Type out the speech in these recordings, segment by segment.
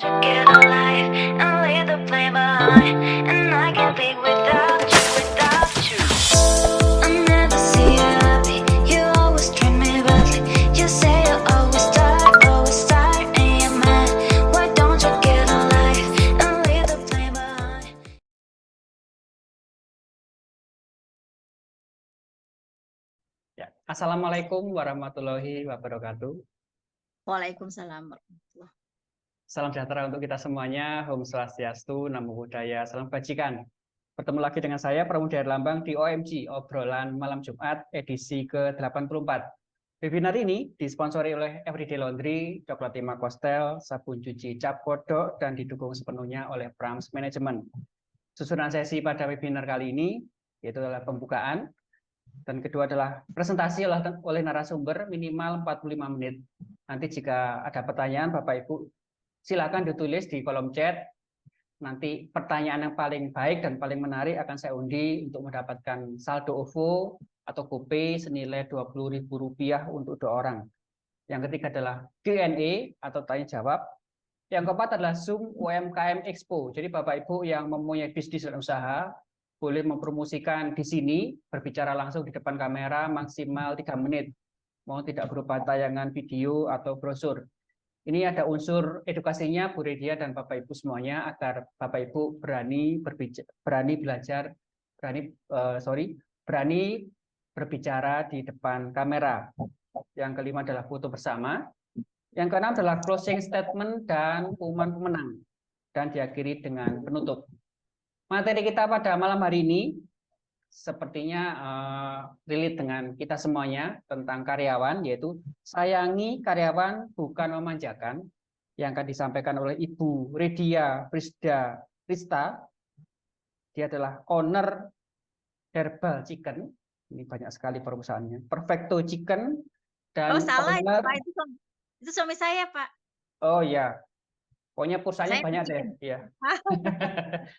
Get alive and leave the blame behind. And I can't think without you, without you. I never see you happy. You always treat me badly. You say you always tired, and you're mad. Why don't you get alive and leave the blame behind? Ya. Assalamualaikum warahmatullahi wabarakatuh. Waalaikumsalam warahmatullahi. Salam sejahtera untuk kita semuanya. Om Swastiastu, Namo Buddhaya, Salam Kebajikan. Bertemu lagi dengan saya, Pramudya Herlambang di OMG, Obrolan Malam Jumat, edisi ke-84. Webinar ini disponsori oleh Everyday Laundry, Coklat Lima Kostel, sabun cuci Cap Kodok, dan didukung sepenuhnya oleh Prams Management. Susunan sesi pada webinar kali ini, yaitu adalah pembukaan, dan kedua adalah presentasi oleh narasumber minimal 45 menit. Nanti jika ada pertanyaan, Bapak Ibu, silakan ditulis di kolom chat. Nanti pertanyaan yang paling baik dan paling menarik akan saya undi untuk mendapatkan saldo OVO atau GoPay senilai Rp20.000 untuk 2 orang. Yang ketiga adalah Q&A atau tanya jawab. Yang keempat adalah Zoom UMKM Expo. Jadi Bapak Ibu yang mempunyai bisnis dan usaha boleh mempromosikan di sini, berbicara langsung di depan kamera maksimal 3 menit. Mau tidak berupa tayangan video atau brosur. Ini ada unsur edukasinya Bu Redia dan Bapak Ibu semuanya agar Bapak Ibu berani berbicara di depan kamera. Yang kelima adalah foto bersama. Yang keenam adalah closing statement dan pengumuman pemenang, dan diakhiri dengan penutup. Materi kita pada malam hari ini sepertinya relate dengan kita semuanya tentang karyawan, yaitu sayangi karyawan bukan memanjakan, yang akan disampaikan oleh Ibu Redia Prista. Dia adalah owner Herbal Chicken. Ini banyak sekali perusahaannya. Perfecto Chicken dan salah owner... Pak, itu suami saya, Pak. Oh ya, pokoknya perusahaannya banyak deh, ya.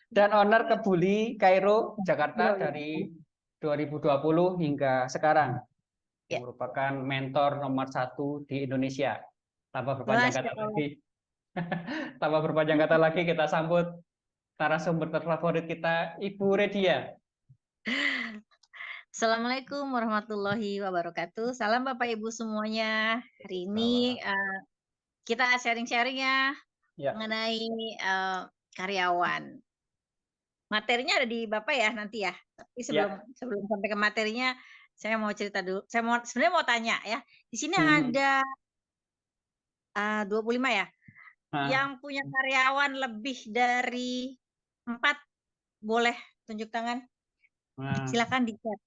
Dan owner Kebuli Kairo Jakarta dari 2020 hingga sekarang, yang merupakan mentor nomor 1 di Indonesia. Tanpa berpanjang kata lagi, kita sambut narasumber terfavorit kita, Ibu Redia. Assalamualaikum warahmatullahi wabarakatuh. Salam Bapak Ibu semuanya. Hari ini kita sharing-sharing ya mengenai karyawan. Materinya ada di Bapak ya nanti ya. Tapi sebelum sampai ke materinya, saya mau cerita dulu. Saya sebenarnya mau tanya ya. Di sini ada 25 ya. Yang punya karyawan lebih dari 4 boleh tunjuk tangan. Silakan di chat.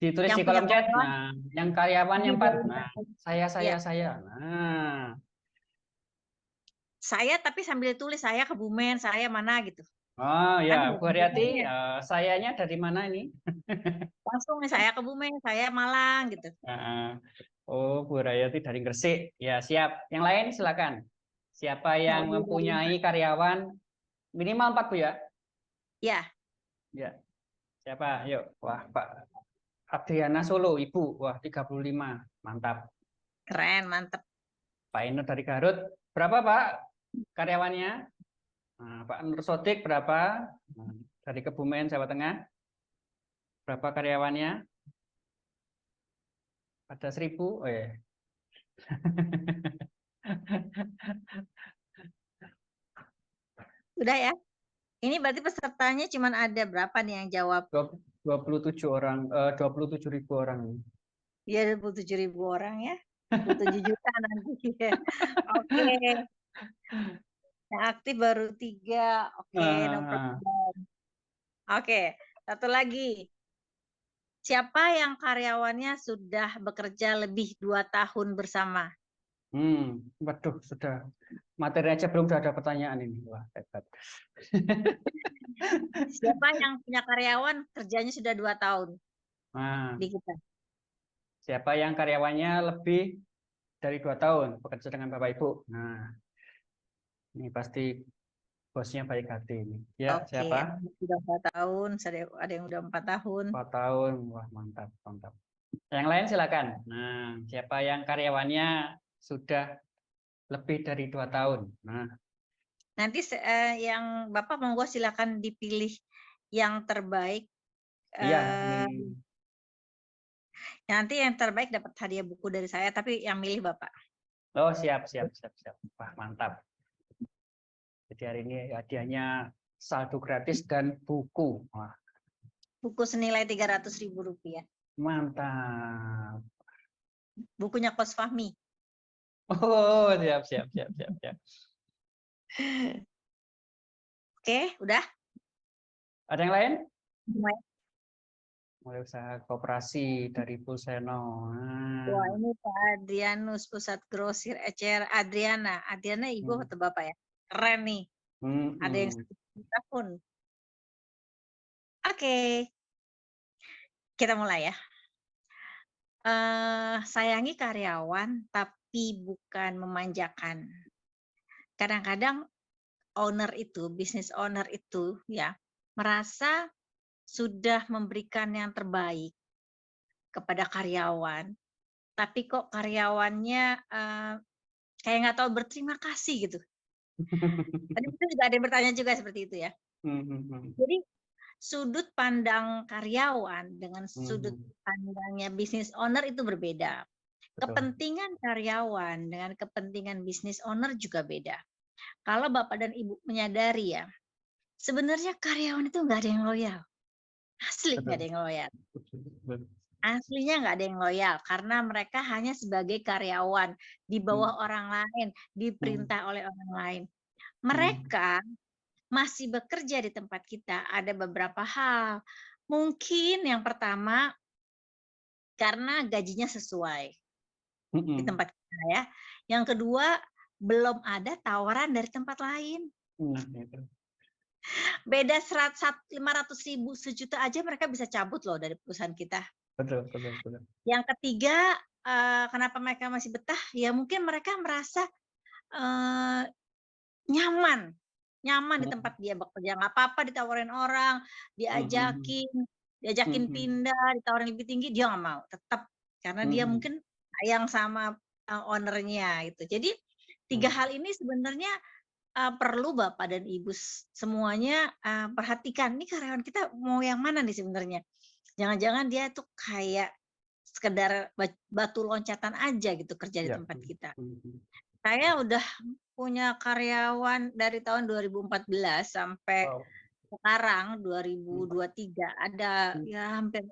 Ditulis di kolom chat. Nah, yang karyawan yang 4. Nah, saya. Nah. Saya tapi sambil tulis saya Kebumen, saya mana gitu. Oh ya, Bu Haryati, sayanya dari mana ini? Langsung saya Kebumen, saya Malang gitu. Oh, Bu Haryati dari Gresik. Ya, siap. Yang lain silakan. Siapa yang mempunyai karyawan minimal 4, Bu ya? Ya. Ya. Siapa? Yuk. Wah, Pak Adriana Solo, Ibu. Wah, 35. Mantap. Keren, mantap. Pak Eno dari Garut. Berapa, Pak, karyawannya? Nah, Pak Nur Sodik berapa? Nah, dari Kebumen, Jawa Tengah. Berapa karyawannya? Ada 1000. Oh ya. Udah ya. Ini berarti pesertanya cuma ada berapa nih yang jawab? 27 orang, 27.000 orang. Iya, 27.000 orang ya. 27 juta nanti. Oke. Yang aktif baru 3. Oke, no problem. Oke, satu lagi. Siapa yang karyawannya sudah bekerja lebih 2 tahun bersama? Waduh, sudah. Materi aja belum, sudah ada pertanyaan ini. Wah, hebat. Siapa yang punya karyawan kerjanya sudah 2 tahun? Di kita. Siapa yang karyawannya lebih dari 2 tahun bekerja dengan Bapak Ibu? Nah, ini pasti bosnya baik hati ini. Ya, Oke, siapa? Sudah 4 tahun, ada yang udah 4 tahun. 4 tahun, wah mantap. Yang lain silakan. Nah, siapa yang karyawannya sudah lebih dari 2 tahun? Nah, Nanti yang Bapak monggo silakan dipilih yang terbaik. Iya, Eh, ini. nanti yang terbaik dapat hadiah buku dari saya, tapi yang milih Bapak. Oh, siap. Wah, mantap. Jadi hari ini hadiahnya saldo gratis dan buku. Wah, Buku senilai Rp300.000. mantap. Bukunya Kos Fahmi. Oh, siap. Oke, udah? Ada yang lain? Semua. Mulai usaha koperasi dari Pulseno. Wah, ini Pak Adrianus, Pusat Grosir Ecer Adriana. Adriana Ibu atau Bapak ya? Keren nih. Ada yang 1 tahun. Oke, kita mulai ya. Sayangi karyawan, tapi bukan memanjakan. Kadang-kadang bisnis owner itu ya, merasa sudah memberikan yang terbaik kepada karyawan, tapi kok karyawannya kayak nggak tahu berterima kasih gitu. Tadi itu juga ada yang bertanya juga seperti itu ya. Jadi sudut pandang karyawan dengan sudut pandangnya bisnis owner itu berbeda. Kepentingan karyawan dengan kepentingan bisnis owner juga beda. Kalau Bapak dan Ibu menyadari ya, sebenarnya karyawan itu nggak ada yang loyal. Asli nggak ada yang loyal. Aslinya nggak ada yang loyal karena mereka hanya sebagai karyawan di bawah orang lain, diperintah oleh orang lain. Mereka masih bekerja di tempat kita ada beberapa hal. Mungkin yang pertama karena gajinya sesuai di tempat kita ya. Yang kedua belum ada tawaran dari tempat lain. Beda 500.000 sejuta aja mereka bisa cabut loh dari perusahaan kita. Betul. Yang ketiga, kenapa mereka masih betah? Ya mungkin mereka merasa nyaman di tempat dia bekerja. Nggak apa-apa ditawarin orang, diajakin pindah, ditawarin lebih tinggi, dia nggak mau. Tetap karena dia mungkin sayang sama ownernya gitu. Jadi 3 hal ini sebenarnya perlu Bapak dan Ibu semuanya perhatikan. Nih karyawan kita mau yang mana nih sebenarnya? Jangan-jangan dia tuh kayak sekedar batu loncatan aja gitu kerja di tempat kita. Saya udah punya karyawan dari tahun 2014 sampai sekarang 2023 ada ya hampir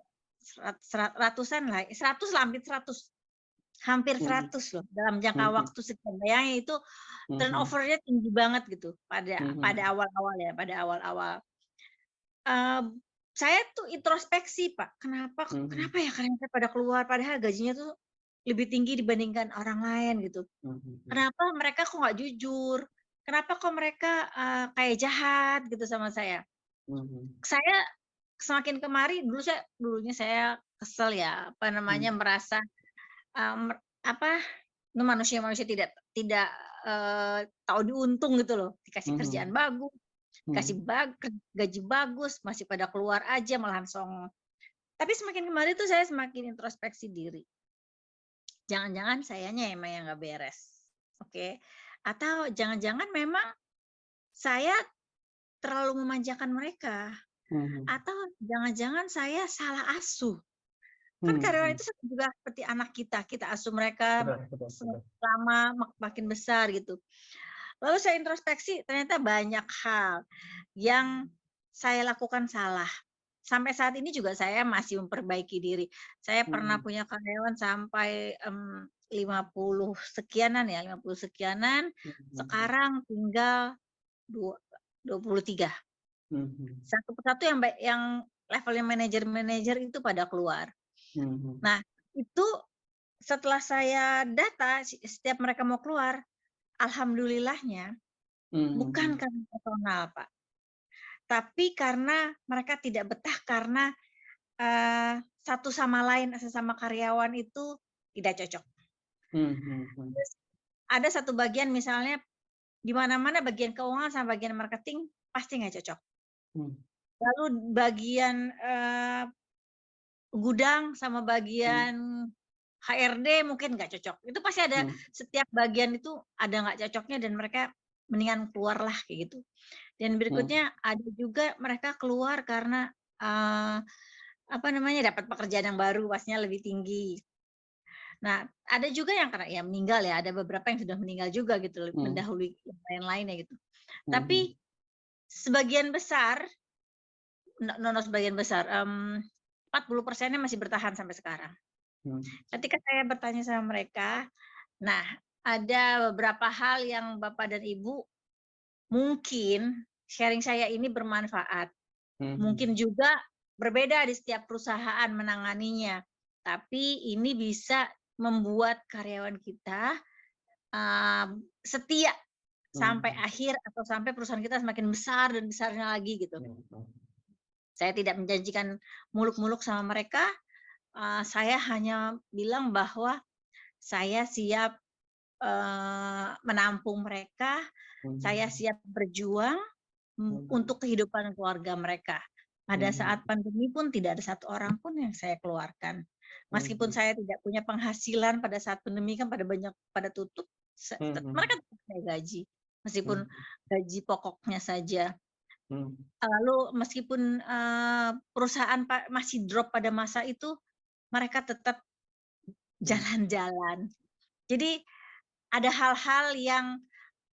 ratusan lah, 100 lah, hampir 100 loh dalam jangka waktu sekian. Bayangin itu turnover-nya tinggi banget gitu pada awal-awal. Saya tuh introspeksi Pak, kenapa ya karyawan saya pada keluar padahal gajinya tuh lebih tinggi dibandingkan orang lain gitu. Kenapa mereka kok nggak jujur? Kenapa kok mereka kayak jahat gitu sama saya? Saya semakin kemari dulunya saya kesel ya, merasa manusia tidak tahu diuntung gitu loh, dikasih kerjaan bagus, dikasih gaji bagus, masih pada keluar aja malahan songong. Tapi semakin kemari tuh saya semakin introspeksi diri. Jangan-jangan sayanya emang yang nggak beres, oke? Atau jangan-jangan memang saya terlalu memanjakan mereka, atau jangan-jangan saya salah asuh. Kan karyawan itu juga seperti anak kita asuh mereka selama makin besar gitu. Lalu saya introspeksi, ternyata banyak hal yang saya lakukan salah. Sampai saat ini juga saya masih memperbaiki diri. Saya pernah punya karyawan sampai 50 sekianan. Sekarang tinggal 23. Satu persatu yang levelnya manajer itu pada keluar. Nah, itu setelah saya data setiap mereka mau keluar, alhamdulillahnya bukan karena personal, Pak. Tapi karena mereka tidak betah karena satu sama lain, sesama karyawan itu tidak cocok. Terus ada satu bagian misalnya di mana-mana bagian keuangan sama bagian marketing pasti nggak cocok. Lalu bagian gudang sama bagian HRD mungkin nggak cocok. Itu pasti ada setiap bagian itu ada nggak cocoknya dan mereka mendingan keluarlah kayak gitu. Dan berikutnya ada juga mereka keluar karena dapat pekerjaan yang baru, pastinya lebih tinggi. Nah, ada juga yang karena ya meninggal ya, ada beberapa yang sudah meninggal juga gitu, mendahului yang lain-lainnya gitu. Tapi sebagian besar, sebagian besar, 40%-nya masih bertahan sampai sekarang. Ketika saya bertanya sama mereka, nah ada beberapa hal yang Bapak dan Ibu mungkin sharing saya ini bermanfaat. Mungkin juga berbeda di setiap perusahaan menanganinya, tapi ini bisa membuat karyawan kita setia sampai akhir atau sampai perusahaan kita semakin besar dan besarnya lagi gitu. Saya tidak menjanjikan muluk-muluk sama mereka, saya hanya bilang bahwa saya siap menampung mereka, saya siap berjuang untuk kehidupan keluarga mereka. Pada saat pandemi pun tidak ada satu orang pun yang saya keluarkan. Meskipun saya tidak punya penghasilan pada saat pandemi kan pada tutup, mereka tetap saya gaji. Meskipun gaji pokoknya saja. Lalu meskipun perusahaan masih drop pada masa itu, mereka tetap jalan-jalan. Jadi ada hal-hal yang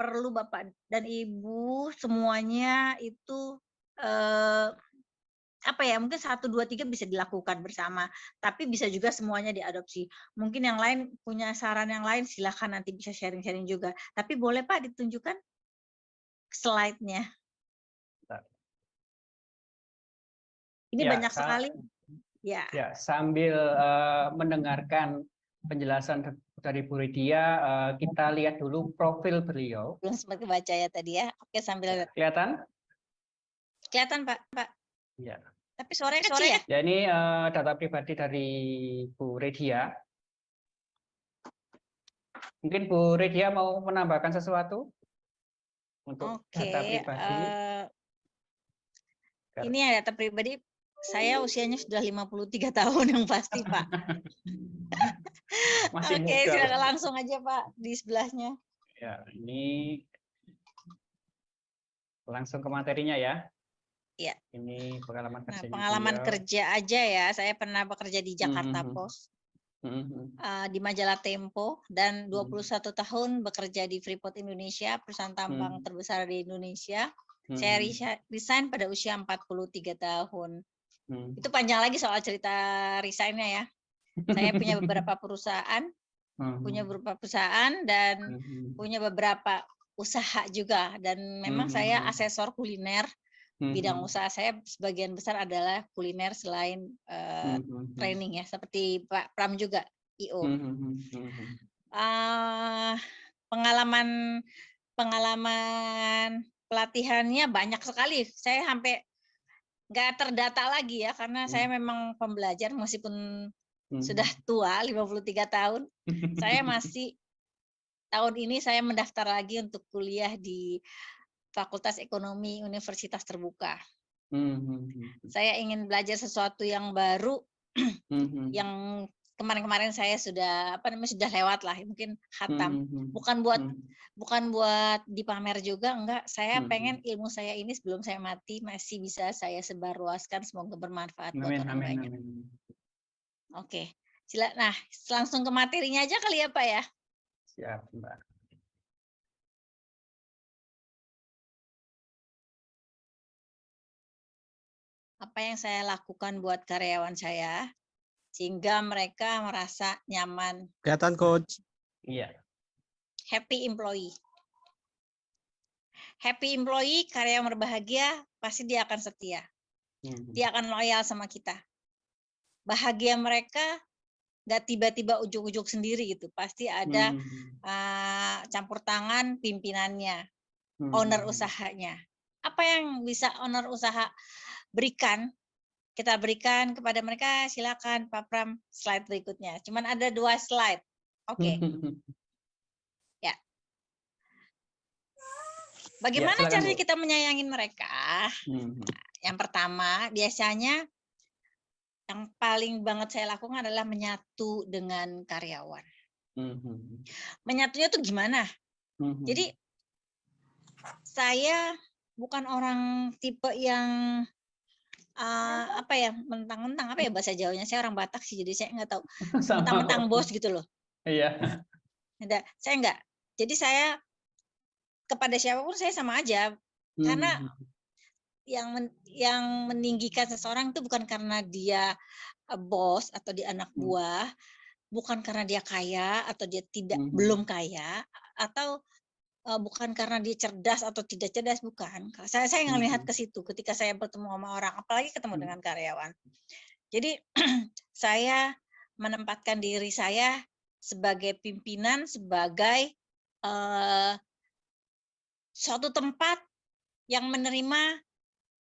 perlu Bapak dan Ibu semuanya itu mungkin 1, 2, 3 bisa dilakukan bersama, tapi bisa juga semuanya diadopsi. Mungkin yang lain punya saran yang lain, silakan nanti bisa sharing-sharing juga. Tapi boleh Pak ditunjukkan slide-nya. Ini ya, banyak sekali. Ya. Ya, sambil mendengarkan penjelasan dari Bu Ridia, kita lihat dulu profil beliau. Belum sempat kebaca ya tadi ya. Oke, sambil kelihatan? Kelihatan Pak. Ya. Tapi suaranya kecil ya? Ya, ini data pribadi dari Bu Ridia. Mungkin Bu Ridia mau menambahkan sesuatu untuk data pribadi? Ini ya data pribadi. Saya usianya sudah 53 tahun yang pasti, Pak. Masih Oke, silakan langsung aja, Pak, di sebelahnya. Ya, ini langsung ke materinya ya. Iya. Ini pengalaman kerja. Pengalaman kerja aja ya. Saya pernah bekerja di Jakarta Post, di majalah Tempo, dan 21 tahun bekerja di Freeport Indonesia, perusahaan tambang terbesar di Indonesia. Saya resign pada usia 43 tahun. Itu panjang lagi soal cerita resign-nya ya. Saya punya beberapa perusahaan, dan punya beberapa usaha juga. Dan memang saya asesor kuliner. Bidang usaha saya sebagian besar adalah kuliner selain training ya, seperti Pak Pram juga IO. Pengalaman pelatihannya banyak sekali. Saya sampai nggak terdata lagi ya, karena saya memang pembelajar meskipun sudah tua 53 tahun. Saya masih tahun ini saya mendaftar lagi untuk kuliah di Fakultas Ekonomi Universitas Terbuka. Saya ingin belajar sesuatu yang baru, yang kemarin-kemarin saya sudah sudah lewat lah, mungkin khatam. Bukan buat dipamer juga, enggak. Saya pengen ilmu saya ini sebelum saya mati masih bisa saya sebarluaskan, semoga bermanfaat buat orang banyak. Oke, nah langsung ke materinya aja kali ya Pak ya. Siap, Mbak. Apa yang saya lakukan buat karyawan saya sehingga mereka merasa nyaman. Kelihatan Coach. Iya. Happy employee. Happy employee, karyawan berbahagia, pasti dia akan setia. Dia akan loyal sama kita. Bahagia mereka nggak tiba-tiba ujuk-ujuk sendiri gitu. Pasti ada campur tangan pimpinannya, owner usahanya. Apa yang bisa owner usaha berikan, kita berikan kepada mereka. Silakan Pak Pram, slide berikutnya. Cuman ada 2 slide. Oke. Ya. Bagaimana ya, caranya kita menyayangi mereka? Yang pertama, biasanya yang paling banget saya lakukan adalah menyatu dengan karyawan. Menyatunya tuh gimana? Jadi saya bukan orang tipe yang apa ya, mentang-mentang apa ya bahasa Jawanya, saya orang Batak sih, jadi saya nggak tahu, Sama mentang-mentang kok. bos gitu loh. Iya. Saya nggak. Jadi saya kepada siapapun saya sama aja, karena yang meninggikan seseorang itu bukan karena dia bos atau dia anak buah, bukan karena dia kaya atau dia belum kaya, atau bukan karena dia cerdas atau tidak cerdas, bukan. Saya ngelihat ke situ ketika saya bertemu sama orang, apalagi ketemu dengan karyawan. Jadi saya menempatkan diri saya sebagai pimpinan, sebagai suatu tempat yang menerima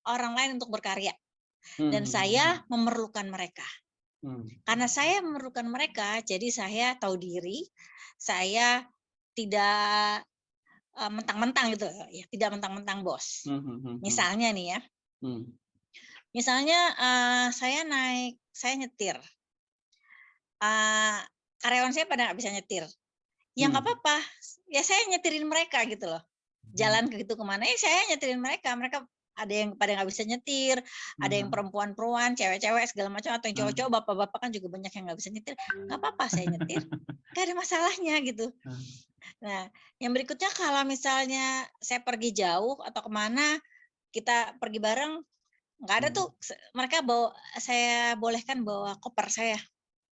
orang lain untuk berkarya. Dan saya memerlukan mereka. Karena saya memerlukan mereka, jadi saya tahu diri, saya tidak mentang-mentang gitu ya, tidak mentang-mentang bos. Misalnya nih ya, misalnya saya nyetir, karyawan saya pada nggak bisa nyetir, ya nggak apa-apa, ya saya nyetirin mereka gitu loh. Jalan ke gitu kemana, saya nyetirin mereka ada yang pada nggak bisa nyetir, ada yang perempuan-perempuan, cewek-cewek segala macam, atau yang cowok-cowok, bapak-bapak kan juga banyak yang nggak bisa nyetir, nggak apa-apa saya nyetir, nggak ada masalahnya gitu. Nah, yang berikutnya kalau misalnya saya pergi jauh atau kemana, kita pergi bareng, nggak ada tuh mereka saya bolehkan bawa koper saya,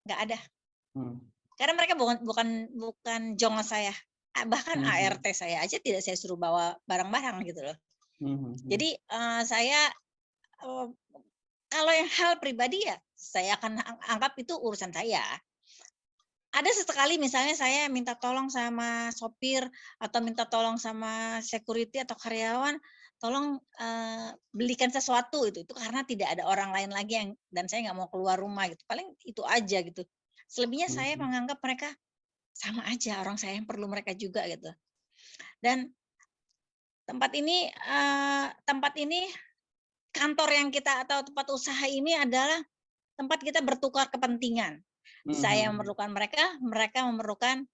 nggak ada. Karena mereka bukan jongo saya, bahkan ART saya aja tidak saya suruh bawa barang-barang gitu loh. Jadi saya kalau yang hal pribadi ya saya akan anggap itu urusan saya. Ada sesekali misalnya saya minta tolong sama sopir atau minta tolong sama security atau karyawan, tolong belikan sesuatu itu karena tidak ada orang lain lagi dan saya nggak mau keluar rumah gitu. Paling itu aja gitu. Selebihnya saya menganggap mereka sama aja, orang saya yang perlu mereka juga gitu. Dan tempat ini kantor yang kita atau tempat usaha ini adalah tempat kita bertukar kepentingan. Saya memerlukan mereka, mereka memerlukan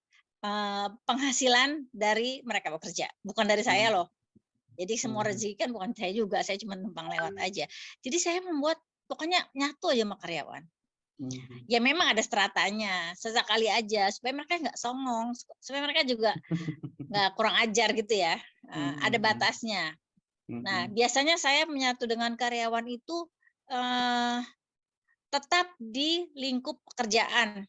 penghasilan dari mereka bekerja, bukan dari saya loh. Jadi semua rezeki kan bukan saya juga, saya cuma numpang lewat aja. Jadi saya membuat pokoknya nyatu aja sama karyawan. Ya memang ada stratanya, sesekali aja supaya mereka nggak songong, supaya mereka juga nggak kurang ajar gitu ya. Ada batasnya. Nah biasanya saya menyatu dengan karyawan itu tetap di lingkup pekerjaan,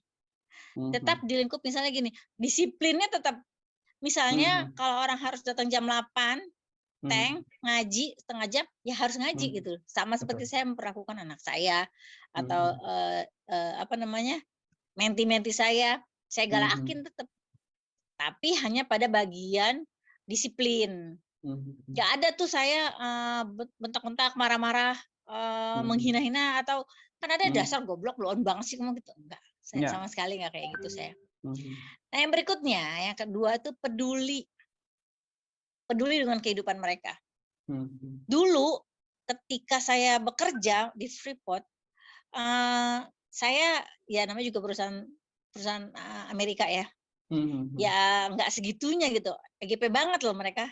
tetap di lingkup misalnya gini, disiplinnya tetap. Misalnya kalau orang harus datang jam 8, ngaji setengah jam, ya harus ngaji gitu. Sama seperti saya memperlakukan anak saya atau menti-menti saya galakin tetap. Tapi hanya pada bagian disiplin. Gak ada tuh saya bentak-bentak, marah-marah, menghina-hina atau kan ada dasar goblok lu banget sih kamu gitu. Enggak, saya sama sekali nggak kayak gitu saya. Nah yang berikutnya, yang kedua itu peduli dengan kehidupan mereka. Dulu ketika saya bekerja di Freeport, saya ya namanya juga perusahaan Amerika ya, ya nggak segitunya gitu, EGP banget loh mereka.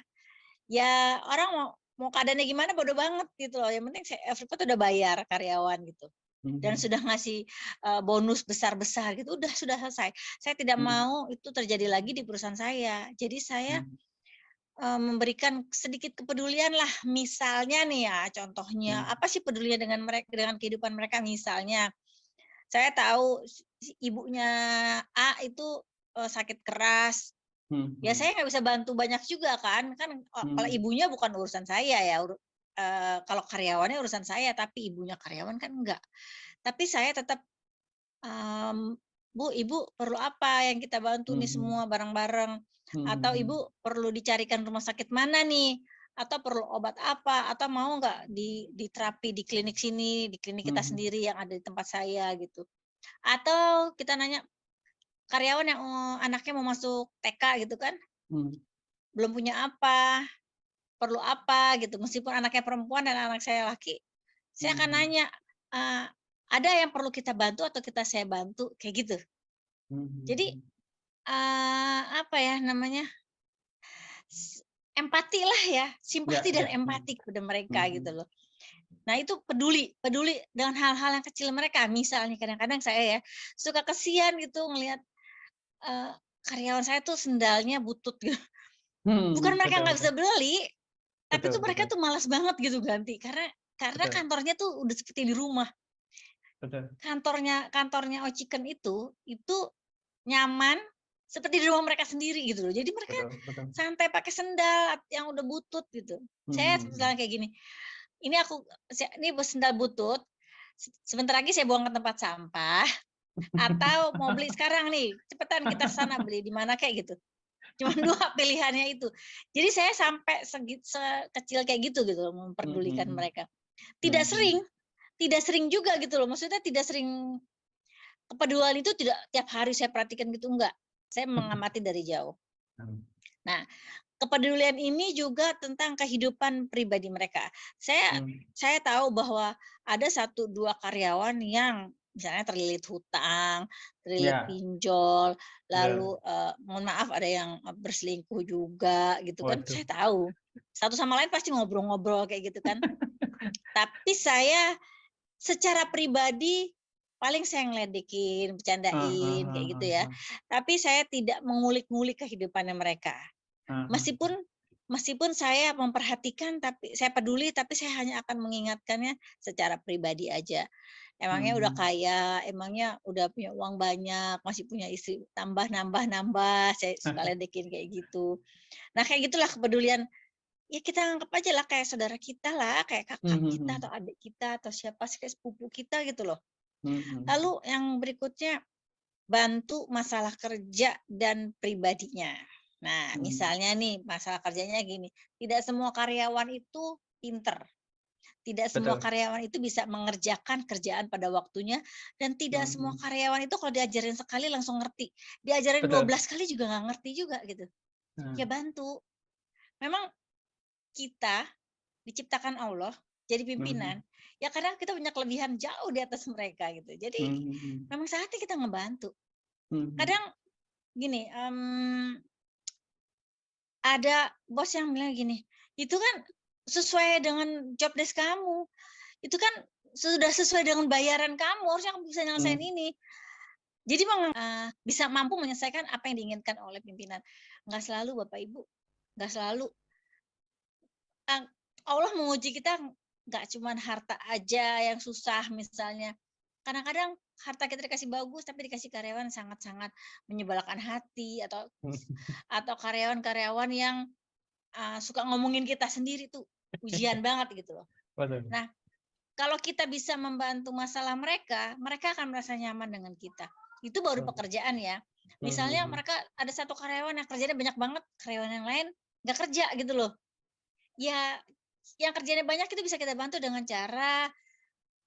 Ya orang mau keadaannya gimana bodo banget gitu loh. Yang penting Freeport udah bayar karyawan gitu. Dan sudah ngasih bonus besar-besar gitu, sudah selesai. Saya tidak mau itu terjadi lagi di perusahaan saya. Jadi saya memberikan sedikit kepedulian lah. Misalnya nih ya, contohnya apa sih pedulinya dengan mereka, dengan kehidupan mereka. Misalnya saya tahu ibunya A itu sakit keras. Ya saya nggak bisa bantu banyak juga kan kalau ibunya bukan urusan saya ya, kalau karyawannya urusan saya, tapi ibunya karyawan kan enggak. Tapi saya tetap, Bu, Ibu perlu apa yang kita bantu nih semua bareng-bareng, atau Ibu perlu dicarikan rumah sakit mana nih, atau perlu obat apa, atau mau nggak diterapi di klinik sini, di klinik kita sendiri yang ada di tempat saya gitu. Atau kita nanya karyawan yang anaknya mau masuk TK gitu kan, belum punya apa, perlu apa gitu, meskipun anaknya perempuan dan anak saya laki, saya akan nanya, ada yang perlu kita bantu atau saya bantu, kayak gitu. Jadi apa ya namanya, empati lah ya, simpati dan ya. empati kepada mereka Mhm. gitu loh. Nah itu peduli dengan hal-hal yang kecil mereka. Misalnya kadang-kadang saya ya suka kesian gitu ngelihat karyawan saya tuh sendalnya butut gitu. Bukan mereka Betul, nggak bisa betul. beli, tapi Betul, tuh mereka betul. tuh malas banget gitu ganti karena Betul, kantornya tuh udah seperti di rumah. betul. Kantornya Ociken itu nyaman seperti di rumah mereka sendiri gitu loh. Jadi mereka Betul, betul. santai pakai sendal yang udah butut gitu. Saya Mhm. misalnya kayak gini, ini sendal butut, sebentar lagi saya buang ke tempat sampah, atau mau beli sekarang nih, cepetan kita sana beli di mana kayak gitu. Cuma 2 pilihannya itu. Jadi saya sampai sekecil kayak gitu loh, memperdulikan Mhm. mereka. Tidak Mhm. sering juga gitu loh, maksudnya tidak sering kepedulian itu tidak tiap hari saya perhatikan gitu, enggak. Saya mengamati dari jauh. Nah, kepedulian ini juga tentang kehidupan pribadi mereka. Saya tahu bahwa ada 1, 2 karyawan yang misalnya terlilit hutang, terlilit Ya, pinjol, betul. lalu, mohon maaf ada yang berselingkuh juga gitu kan, Waduh. saya tahu. Satu sama lain pasti ngobrol-ngobrol kayak gitu kan. Tapi saya secara pribadi paling saya ngeledekin, bercandain kayak gitu ya. Tapi saya tidak mengulik-ngulik kehidupannya mereka. Meskipun meskipun saya memperhatikan, tapi saya peduli, tapi saya hanya akan mengingatkannya secara pribadi aja. Emangnya udah kaya, emangnya udah punya uang banyak, masih punya istri, tambah nambah, saya suka ledekin kayak gitu. Nah kayak gitulah kepedulian, ya kita anggap aja lah kayak saudara kita lah, kayak kakak kita atau adik kita atau siapa sih, kayak sepupu kita gitu loh. Lalu yang berikutnya, bantu masalah kerja dan pribadinya. Nah, misalnya nih masalah kerjanya gini, tidak semua karyawan itu pinter. Tidak semua Betul. karyawan itu bisa mengerjakan kerjaan pada waktunya, dan tidak semua karyawan itu kalau diajarin sekali langsung ngerti. Diajarin Betul. 12 kali juga nggak ngerti juga gitu. Ya bantu. Memang kita diciptakan Allah jadi pimpinan, ya kadang kita punya kelebihan jauh di atas mereka gitu. Jadi memang saatnya kita ngebantu. Kadang gini, ada bos yang bilang gini, "Itu kan sesuai dengan job desk kamu. Itu kan sudah sesuai dengan bayaran kamu, harusnya kamu bisa nyelesain ini." Jadi bisa mampu menyelesaikan apa yang diinginkan oleh pimpinan. Nggak selalu Bapak Ibu, nggak selalu. Allah menguji kita nggak cuma harta aja yang susah misalnya. Kadang-kadang harta kita dikasih bagus, tapi dikasih karyawan sangat-sangat menyebalkan hati, atau karyawan-karyawan yang suka ngomongin kita sendiri tuh ujian banget gitu loh. Betul. Nah, kalau kita bisa membantu masalah mereka, mereka akan merasa nyaman dengan kita. Itu baru pekerjaan ya. Misalnya mereka ada 1 karyawan yang kerjanya banyak banget, karyawan yang lain nggak kerja gitu loh. Ya, yang kerjanya banyak itu bisa kita bantu dengan cara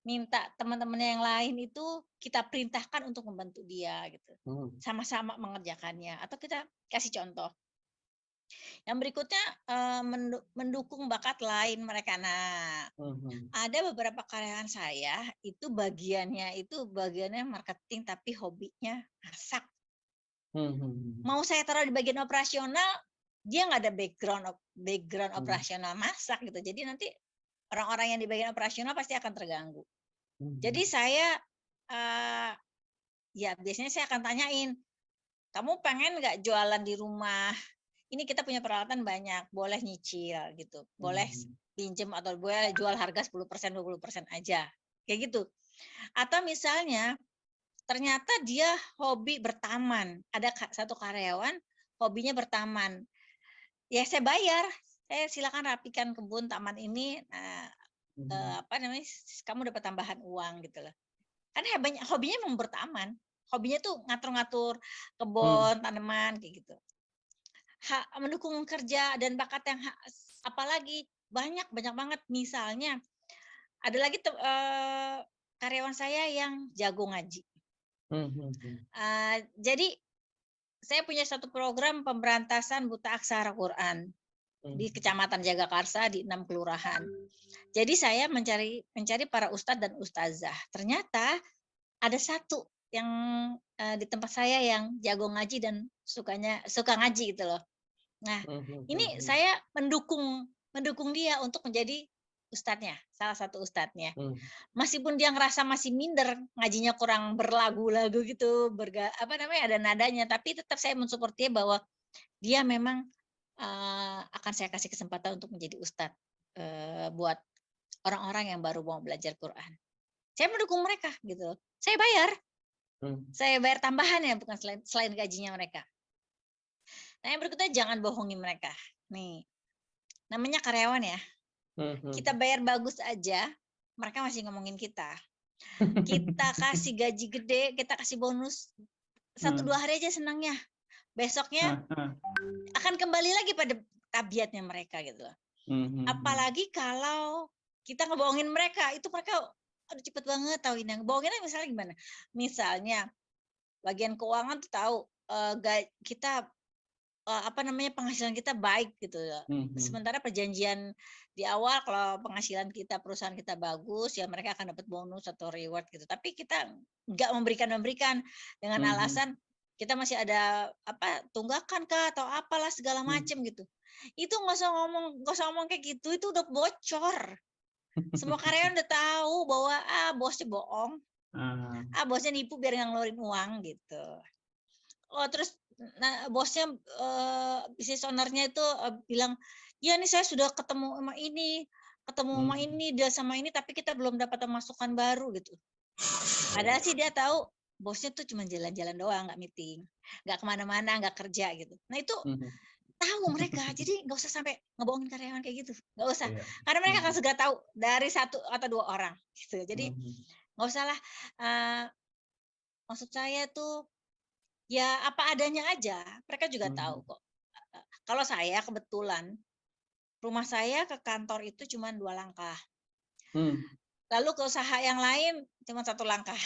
minta teman-temannya yang lain itu kita perintahkan untuk membantu dia gitu. Sama-sama mengerjakannya atau kita kasih contoh. Yang berikutnya mendukung bakat lain mereka. Nah, ada beberapa karyawan saya itu bagiannya marketing tapi hobinya masak. Mau saya taruh di bagian operasional, dia nggak ada background operasional masak gitu. Jadi nanti orang-orang yang di bagian operasional pasti akan terganggu. Jadi saya ya biasanya saya akan tanyain, kamu pengen nggak jualan di rumah? Ini kita punya peralatan banyak, boleh nyicil gitu, boleh pinjem atau boleh jual harga 10%, 20% aja, kayak gitu. Atau misalnya ternyata dia hobi bertaman, ada 1 karyawan hobinya bertaman, ya saya bayar, saya silakan rapikan kebun taman ini, kamu dapat tambahan uang gitu loh. Karena hobinya memang bertaman, hobinya tuh ngatur-ngatur kebun, tanaman kayak gitu. Mendukung kerja dan bakat yang apalagi banyak banget. Misalnya ada lagi karyawan saya yang jago ngaji. Jadi saya punya 1 program pemberantasan buta aksara Quran di Kecamatan Jagakarsa di 6 kelurahan. Jadi saya mencari para ustadz dan ustazah. Ternyata ada 1 yang di tempat saya yang jago ngaji dan suka ngaji gitu loh. Nah, Mhm, ini mhm, saya mendukung dia untuk menjadi ustadznya, salah satu ustadznya. mhm, Meskipun dia ngerasa masih minder, ngajinya kurang berlagu-lagu gitu, apa namanya, ada nadanya, tapi tetap saya mensupport dia bahwa dia memang akan saya kasih kesempatan untuk menjadi ustadz buat orang-orang yang baru mau belajar Quran. Saya mendukung mereka gitu. mhm, Saya bayar tambahan ya, bukan selain gajinya mereka. Nah, yang berikutnya jangan bohongi mereka. Nih, namanya karyawan ya. Kita mhm. bayar bagus aja, mereka masih ngomongin kita. Kita kasih gaji gede, kita kasih bonus 1-2 hari aja senangnya. Besoknya Heeh, akan kembali lagi pada tabiatnya mereka gitu loh. mhm, Apalagi kalau kita ngebohongin mereka, itu mereka aduh cepet banget tauinnya. Ngebohonginnya misalnya gimana? Misalnya bagian keuangan tuh tahu kita apa namanya, penghasilan kita baik gitu ya. mhm, Sementara perjanjian di awal kalau penghasilan kita, perusahaan kita bagus, ya mereka akan dapat bonus atau reward gitu. Tapi kita nggak memberikan dengan mhm, alasan kita masih ada apa tunggakan kah atau apalah segala mhm. macem gitu. Itu nggak usah ngomong kayak gitu. Itu udah bocor. Semua karyawan udah tahu bahwa bosnya bohong, Ah, bosnya nipu biar ngeluarin uang gitu. Oh, terus nah bosnya, bisnis owner-nya itu, bilang, "Ya nih saya sudah ketemu sama mhm, ini, dia sama ini, tapi kita belum dapat pemasukan baru," gitu. Padahal sih dia tahu bosnya tuh cuma jalan-jalan doang, nggak meeting, nggak kemana-mana, nggak kerja gitu. Nah itu mhm. tahu mereka, jadi nggak usah sampai ngebohongin karyawan kayak gitu, nggak usah. Iya. Karena mereka akan Mhm, segera tahu dari 1 atau 2 orang gitu. Jadi mhm, nggak usahlah, eee, maksud saya tuh ya apa adanya aja, mereka juga tahu mhm, kok. Kalau saya kebetulan, rumah saya ke kantor itu cuma 2 langkah, mmm. lalu ke usaha yang lain cuma 1 langkah.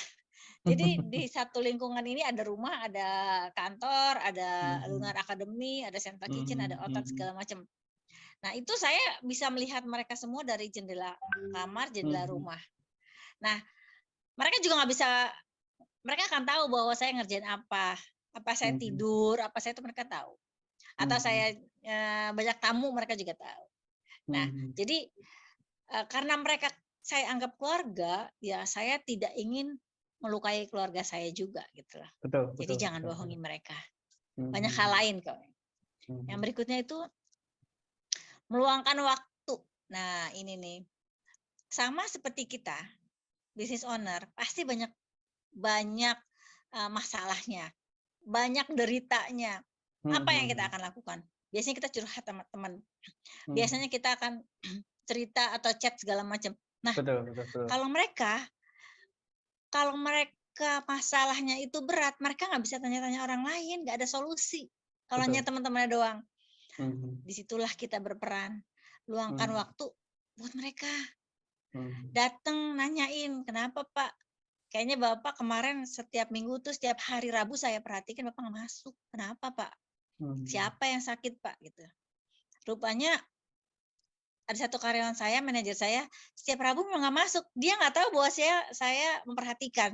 Jadi di satu lingkungan ini ada rumah, ada kantor, ada Mhm, Lunar Academy, ada Central Kitchen, ada mhm, Otat mhm, segala macam. Nah itu saya bisa melihat mereka semua dari jendela kamar, jendela mhm, rumah. Nah mereka juga nggak bisa mereka akan tahu bahwa saya ngerjain apa saya mhm, tidur, apa saya itu mereka tahu. Atau mhm, saya, banyak tamu mereka juga tahu. Nah, mhm. jadi, karena mereka saya anggap keluarga, ya saya tidak ingin melukai keluarga saya juga gitu loh. Betul, Jadi betul, jangan betul, betul. bohongin mereka. Banyak hal Mhm, lain kok. Yang mhm, berikutnya itu meluangkan waktu. Nah, ini nih, sama seperti kita, business owner, pasti banyak banyak, masalahnya, banyak deritanya. Apa yang kita mhm, akan lakukan? Biasanya kita curhat sama teman. mhm. Biasanya kita akan cerita atau chat segala macam. Nah, Betul, betul, betul. kalau mereka kalau mereka masalahnya itu berat, mereka nggak bisa tanya-tanya orang lain, nggak ada solusi. Kalau hanya Betul. teman-temannya doang. Mhm, Disitulah kita berperan. Luangkan mhm, waktu buat mereka. mhm, Datang nanyain, "Kenapa, Pak? Kayaknya Bapak kemarin setiap minggu tuh setiap hari Rabu saya perhatikan Bapak nggak masuk. Kenapa, Pak? mhm, Siapa yang sakit, Pak?" Gitu. Rupanya ada satu karyawan saya, manajer saya, setiap Rabu memang nggak masuk. Dia nggak tahu bahwa saya memperhatikan.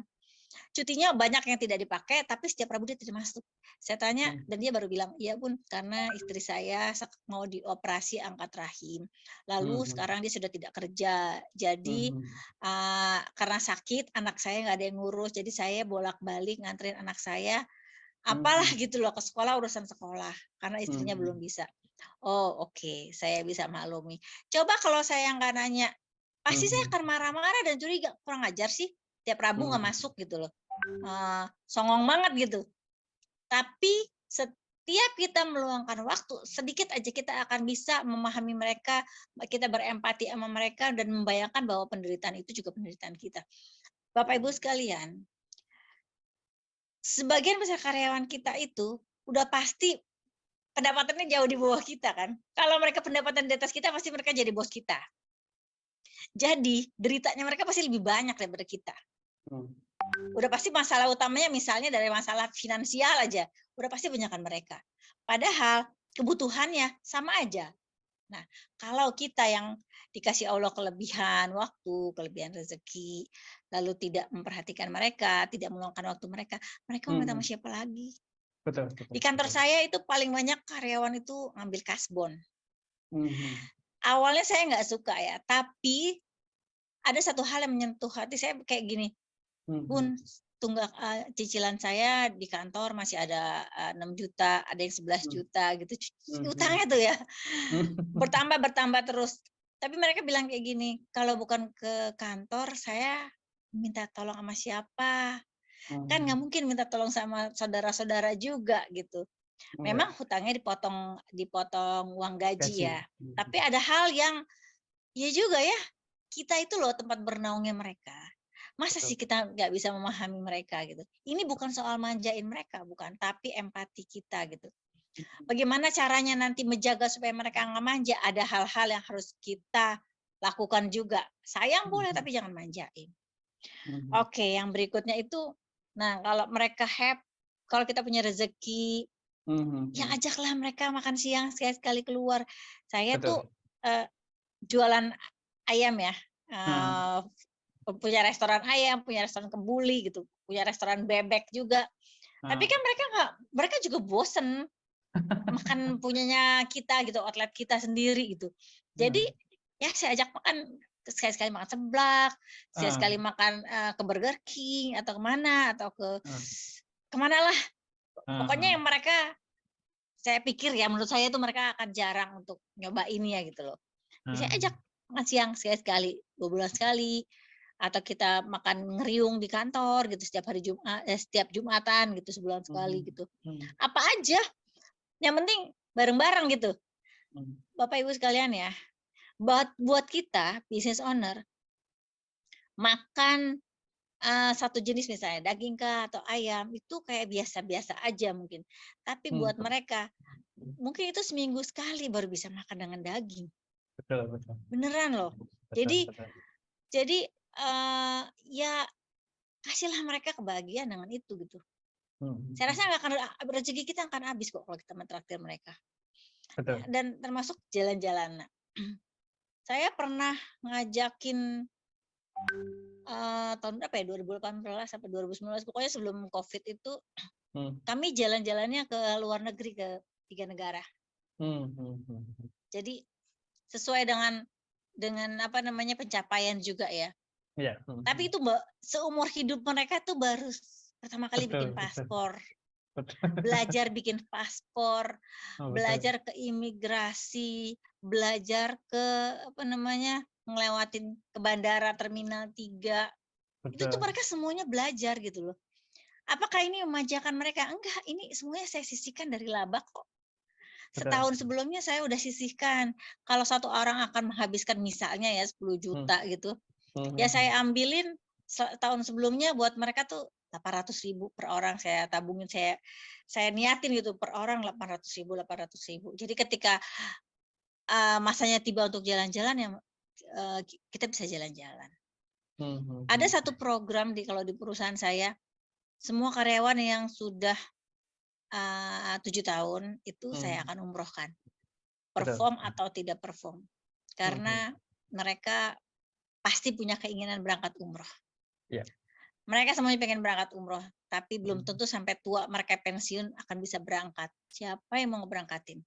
Cutinya banyak yang tidak dipakai, tapi setiap Rabu dia tidak masuk. Saya tanya, mhm, dan dia baru bilang, "Iya Bun, karena istri saya mau dioperasi angkat rahim. Lalu mhm, sekarang dia sudah tidak kerja. Jadi mhm, karena sakit, anak saya nggak ada yang ngurus. Jadi saya bolak-balik nganterin anak saya, apalah mhm, gitu loh, ke sekolah, urusan sekolah. Karena istrinya belum mhm, bisa." Oh oke, saya bisa maklumi. Coba kalau saya nggak nanya, pasti saya mhm, akan marah-marah dan curiga, kurang ajar sih, tiap Rabu nggak mhm, masuk gitu loh. Songong banget gitu. Tapi setiap kita meluangkan waktu, sedikit aja kita akan bisa memahami mereka, kita berempati sama mereka dan membayangkan bahwa penderitaan itu juga penderitaan kita. Bapak Ibu sekalian, sebagian besar karyawan kita itu udah pasti pendapatannya jauh di bawah kita kan. Kalau mereka pendapatan di atas kita, pasti mereka jadi bos kita. Jadi deritanya mereka pasti lebih banyak daripada kita. mhm, Udah pasti masalah utamanya misalnya dari masalah finansial aja, udah pasti banyakkan mereka. Padahal kebutuhannya sama aja. Nah, kalau kita yang dikasih Allah kelebihan waktu, kelebihan rezeki, lalu tidak memperhatikan mereka, tidak meluangkan waktu mereka, mereka mau minta sama mhm. siapa lagi? Betul, betul, Di kantor betul. saya itu paling banyak karyawan itu ngambil kasbon. Mhm, Awalnya saya nggak suka ya, tapi ada satu hal yang menyentuh hati saya kayak gini, mhm, Bun, tunggak cicilan saya di kantor masih ada 6 juta, ada yang 11 mhm, juta gitu, mhm, utangnya tuh ya mhm. bertambah terus. Tapi mereka bilang kayak gini, kalau bukan ke kantor saya minta tolong sama siapa? Kan nggak Mhm, mungkin minta tolong sama saudara-saudara juga gitu. iya, Memang hutangnya dipotong dipotong uang gaji gaji. ya, tapi Mhm, ada hal yang ya juga ya, kita itu loh tempat bernaungnya mereka. Masa betul. sih kita nggak bisa memahami mereka gitu. Ini bukan soal manjain mereka, bukan, tapi empati kita gitu. Bagaimana caranya nanti menjaga supaya mereka nggak manja, ada hal-hal yang harus kita lakukan juga. Sayang boleh, Mhm, tapi jangan manjain. mhm, Oke, yang berikutnya itu, nah kalau mereka kalau kita punya rezeki, mhm, ya mhm. ajaklah mereka makan siang sekali-sekali keluar. Saya tuh Betul. eh, jualan ayam ya, Heeh, eh, punya restoran ayam, punya restoran kebuli gitu, punya restoran bebek juga. Tapi heeh. kan mereka juga bosen makan punyanya kita gitu, outlet kita sendiri gitu. Jadi Heeh, ya saya ajak makan, sekali-sekali makan seblak, heeh, sekali-sekali makan ke Burger King atau kemana atau heeh, kemana lah. Pokoknya heeh, yang mereka saya pikir ya menurut saya itu mereka akan jarang untuk nyobain ya gitu loh. Jadi saya heeh, ajak makan siang sekali-sekali, 2 bulan sekali, atau kita makan ngeriung di kantor gitu setiap hari setiap Jumatan gitu sebulan sekali mhm, gitu. mhm, Apa aja, yang penting bareng-bareng gitu. mhm, Bapak Ibu sekalian ya, buat kita business owner, makan, satu jenis misalnya daging kah atau ayam, itu kayak biasa-biasa aja mungkin. Tapi buat mhm. mereka, mungkin itu seminggu sekali baru bisa makan dengan daging. Betul, betul, Beneran loh. betul, Jadi betul. jadi, ya kasihlah mereka kebahagiaan dengan itu gitu. Mhm, Saya rasa mhm. nggak akan rezeki kita akan habis kok kalau kita mentraktir mereka. Ya, Betul. dan termasuk jalan-jalan. Nah, saya pernah ngajakin tahun berapa ya, 2018 sampai 2019, pokoknya sebelum Covid itu, Mhm, kami jalan-jalannya ke luar negeri, ke 3 negara. mhm, mhm, mhm. Jadi sesuai dengan apa namanya, pencapaian juga ya. Iya, mhm, Tapi mhm. itu Mbak, seumur hidup mereka tuh baru pertama kali bikin Betul, betul, paspor, betul. belajar bikin paspor, Oh, betul, belajar ke imigrasi, belajar ke apa namanya, ngelewatin ke bandara Terminal 3. Itu tuh betul, mereka semuanya belajar gitu loh. Apakah ini memanjakan mereka? Enggak, ini semuanya saya sisihkan dari laba kok. betul. Setahun sebelumnya saya udah sisihkan. Kalau satu orang akan menghabiskan misalnya ya 10 Mhm, juta gitu, mhm, ya mhm. saya ambilin tahun sebelumnya buat mereka tuh 800.000 per orang saya tabungin, saya niatin gitu per orang 800.000. Jadi ketika, masanya tiba untuk jalan-jalan ya, kita bisa jalan-jalan. Mhm, Ada mhm. satu program kalau di perusahaan saya, semua karyawan yang sudah, 7 tahun itu saya Mhm. akan umrohkan, Betul. perform atau tidak perform. Mhm. Karena mereka pasti punya keinginan berangkat umroh. Iya. Mereka semuanya pengen berangkat umroh, tapi belum Mhm. tentu sampai tua mereka pensiun akan bisa berangkat. Siapa yang mau ngeberangkatin?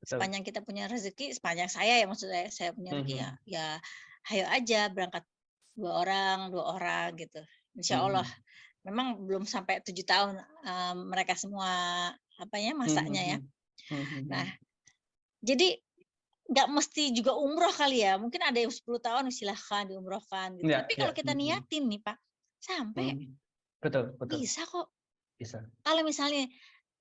Betul. Sepanjang kita punya rezeki, sepanjang saya ya maksud saya punya rezeki ya, Mhm. ya hayo aja berangkat 2 orang gitu. Insya Allah. Mhm. Memang belum sampai 7 tahun mereka semua apa ya Mhm, masanya ya. mhm. Mhm, Nah, mhm. jadi nggak mesti juga umroh kali ya. Mungkin ada yang 10 tahun silahkan diumrohkan gitu. Iya, Tapi iya. kalau kita Mhm. niatin nih Pak, sampai Mhm. Betul, betul. bisa kok. Bisa. Kalau misalnya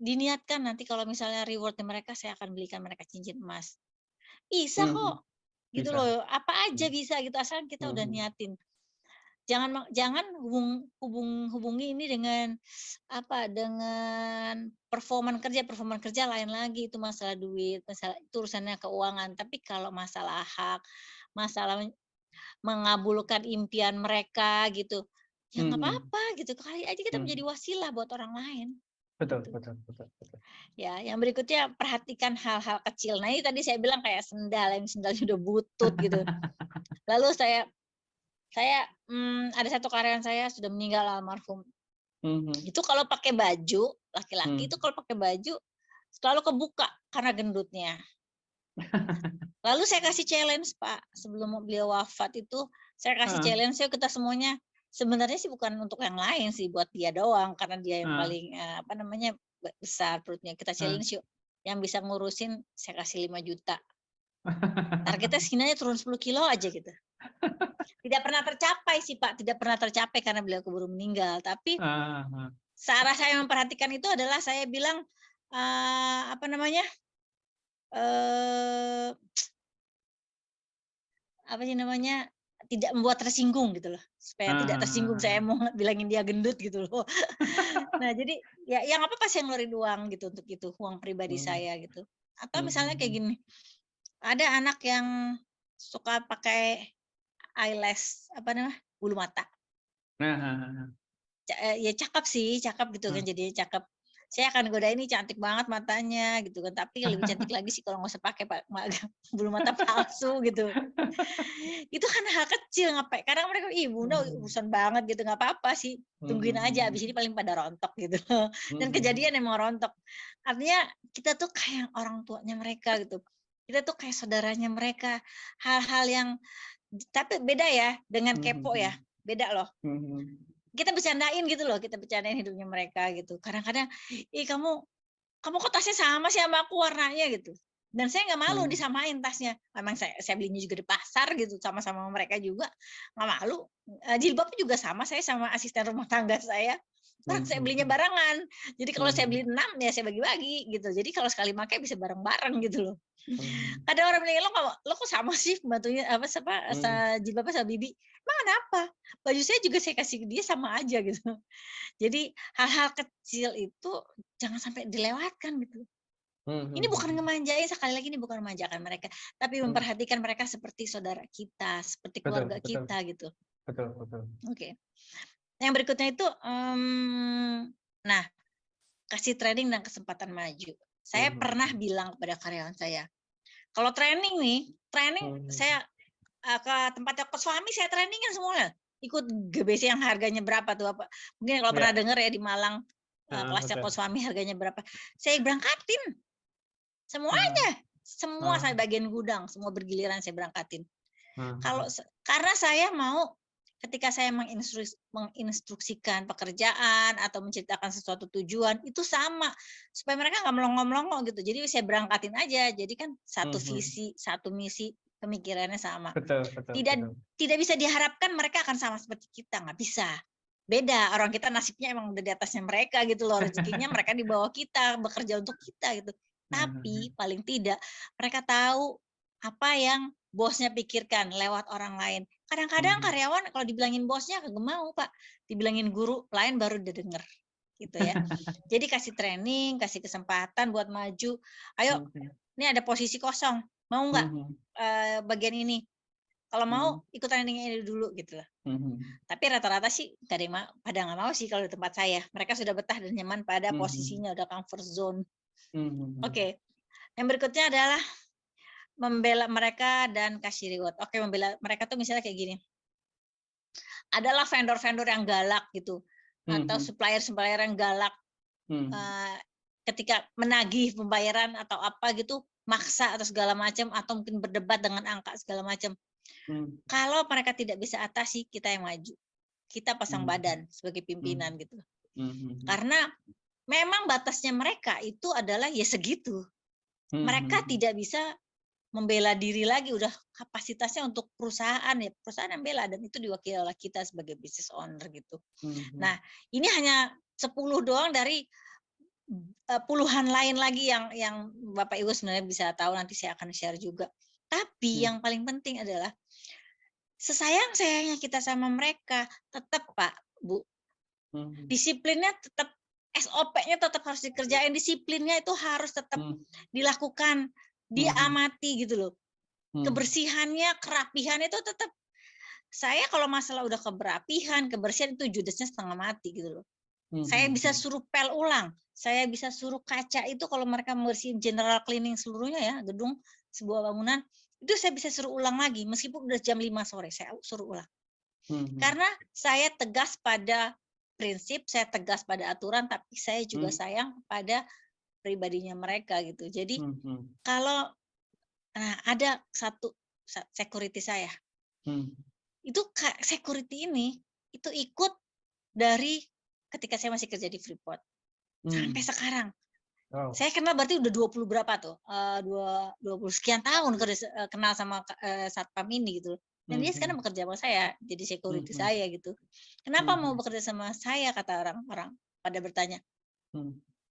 diniatkan nanti kalau misalnya reward mereka saya akan belikan mereka cincin emas. Bisa Mhm. kok, gitu Bisa. loh. Apa aja Mhm. bisa gitu asal kita udah Mhm. niatin. Jangan hubungi ini dengan apa, dengan performan kerja lain lagi, itu masalah duit, masalah itu urusannya keuangan. Tapi kalau masalah hak, masalah mengabulkan impian mereka gitu, ya nggak Mhm. apa-apa gitu, kali aja kita menjadi Mhm. wasilah buat orang lain, Betul, gitu. betul, betul, betul. Ya, yang berikutnya perhatikan hal-hal kecil. Nah, ini tadi saya bilang kayak sendal, yang sendalnya udah butut gitu. Lalu ada satu karyawan saya sudah meninggal almarhum. Mhm. Itu kalau pakai baju, Laki-laki itu kalau pakai baju selalu kebuka karena gendutnya. Lalu saya kasih challenge, Pak, sebelum beliau wafat itu saya kasih challenge, yuk kita semuanya. Sebenarnya sih bukan untuk yang lain sih, buat dia doang karena dia yang paling besar perutnya. Kita challenge yuk, yang bisa ngurusin saya kasih 5 juta. Targetnya sebenarnya turun 10 kilo aja gitu. Tidak pernah tercapai sih, Pak, tidak pernah tercapai karena beliau keburu meninggal. Tapi cara saya memperhatikan itu adalah saya bilang tidak membuat tersinggung gitu loh, supaya tidak tersinggung saya mau bilangin dia gendut gitu loh. Nah jadi ya yang apa saya ngeluarin uang gitu untuk itu, uang pribadi saya gitu. Atau misalnya kayak gini, ada anak yang suka pakai eyelash bulu mata. Ya cakep sih, cakep gitu kan, jadi cakep. Saya akan godain ini cantik banget matanya gitu kan, tapi lebih cantik lagi sih kalau nggak usah pakai bulu mata palsu gitu. Itu kan hal kecil, ngapain? Kadang mereka, bunda urusan banget gitu, nggak apa-apa sih, tungguin aja, abis ini paling pada rontok gitu. Dan kejadian emang rontok. Artinya kita tuh kayak orang tuanya mereka gitu. Kita tuh kayak saudaranya mereka. Hal-hal yang, tapi beda ya dengan kepo ya, beda loh. Kita bercandain gitu loh, kita bercandain hidupnya mereka gitu. Kadang-kadang, kamu kok tasnya sama sih sama aku warnanya gitu. Dan saya nggak malu disamain tasnya. Memang saya belinya juga di pasar gitu, sama-sama mereka juga nggak malu. Jilbabnya juga sama, saya sama asisten rumah tangga saya. Saya belinya barengan. Jadi kalau saya beli 6 ya saya bagi-bagi gitu. Jadi kalau sekali pakai bisa bareng-bareng gitu loh. Ada orang bilang, lo kok sama sih pembantunya jilbabnya sama Bibi? Emang kenapa? Baju saya juga saya kasih ke dia sama aja gitu. Jadi hal-hal kecil itu jangan sampai dilewatkan gitu. Ini bukan ngemanjain, sekali lagi ini bukan memanjakan mereka, tapi memperhatikan mereka seperti saudara kita, seperti keluarga kita gitu. Betul. Oke. Yang berikutnya itu, kasih training dan kesempatan maju. Saya pernah bilang kepada karyawan saya, kalau training saya ke tempatnya kos suami saya trainingin semuanya. Ikut GBC yang harganya berapa tuh, apa? Mungkin kalau pernah dengar ya di Malang, kelasnya kos suami harganya berapa. Saya berangkatin semuanya, semua sampai bagian gudang, semua bergiliran saya berangkatin. Karena saya mau ketika saya menginstruksikan pekerjaan atau menceritakan sesuatu tujuan itu sama supaya mereka nggak melongo-melongo gitu. Jadi saya berangkatin aja. Jadi kan satu visi, satu misi, pemikirannya sama. Betul. Tidak bisa diharapkan mereka akan sama seperti kita, nggak bisa. Beda, orang kita nasibnya emang udah di atasnya mereka gitu loh, rezekinya mereka di bawah kita, bekerja untuk kita gitu. Tapi paling tidak mereka tahu apa yang bosnya pikirkan lewat orang lain. Kadang-kadang karyawan kalau dibilangin bosnya kagak mau, Pak. Dibilangin guru lain baru dia denger. Gitu ya. Jadi kasih training, kasih kesempatan buat maju. Ayo, ini ada posisi kosong. Mau nggak bagian ini? Kalau mau ikut training ini dulu gitu lah. Tapi rata-rata sih pada nggak mau sih kalau di tempat saya. Mereka sudah betah dan nyaman pada posisinya, udah comfort zone. Oke. Yang berikutnya adalah membela mereka dan kasih reward. Oke, membela mereka tuh misalnya kayak gini. Adalah vendor-vendor yang galak gitu, atau supplier-supplier yang galak ketika menagih pembayaran atau apa gitu, maksa atau segala macam, atau mungkin berdebat dengan angka segala macam. Kalau mereka tidak bisa atasi, kita yang maju. Kita pasang badan sebagai pimpinan gitu. Karena memang batasnya mereka itu adalah ya segitu. Mereka tidak bisa membela diri lagi, udah kapasitasnya untuk perusahaan ya, perusahaan yang bela, dan itu diwakili oleh kita sebagai business owner gitu. Nah, ini hanya 10 doang dari puluhan lain lagi yang Bapak Ibu sebenarnya bisa tahu, nanti saya akan share juga. Tapi yang paling penting adalah sesayang-sayangnya kita sama mereka, tetap Pak, Bu, disiplinnya tetap, SOP-nya tetap harus dikerjain, disiplinnya itu harus tetap dilakukan, diamati gitu loh. Kebersihannya, kerapihan itu tetap. Saya kalau masalah udah kebersihan itu judesnya setengah mati gitu loh. Saya bisa suruh pel ulang, saya bisa suruh kaca itu kalau mereka membersihin general cleaning seluruhnya ya, gedung sebuah bangunan, itu saya bisa suruh ulang lagi meskipun udah jam 5 sore, saya suruh ulang. Karena saya tegas pada prinsip, saya tegas pada aturan, tapi saya juga Hmm. sayang pada pribadinya mereka gitu. Jadi Hmm. kalau ada satu security saya, Hmm. itu security ini itu ikut dari ketika saya masih kerja di Freeport sampai sekarang. Wow. Saya kenal berarti udah 20 berapa tuh? 20 sekian tahun kenal sama Satpam ini gitu. Dan dia sekarang bekerja sama saya, jadi security saya gitu. Kenapa mau bekerja sama saya, kata orang-orang pada bertanya.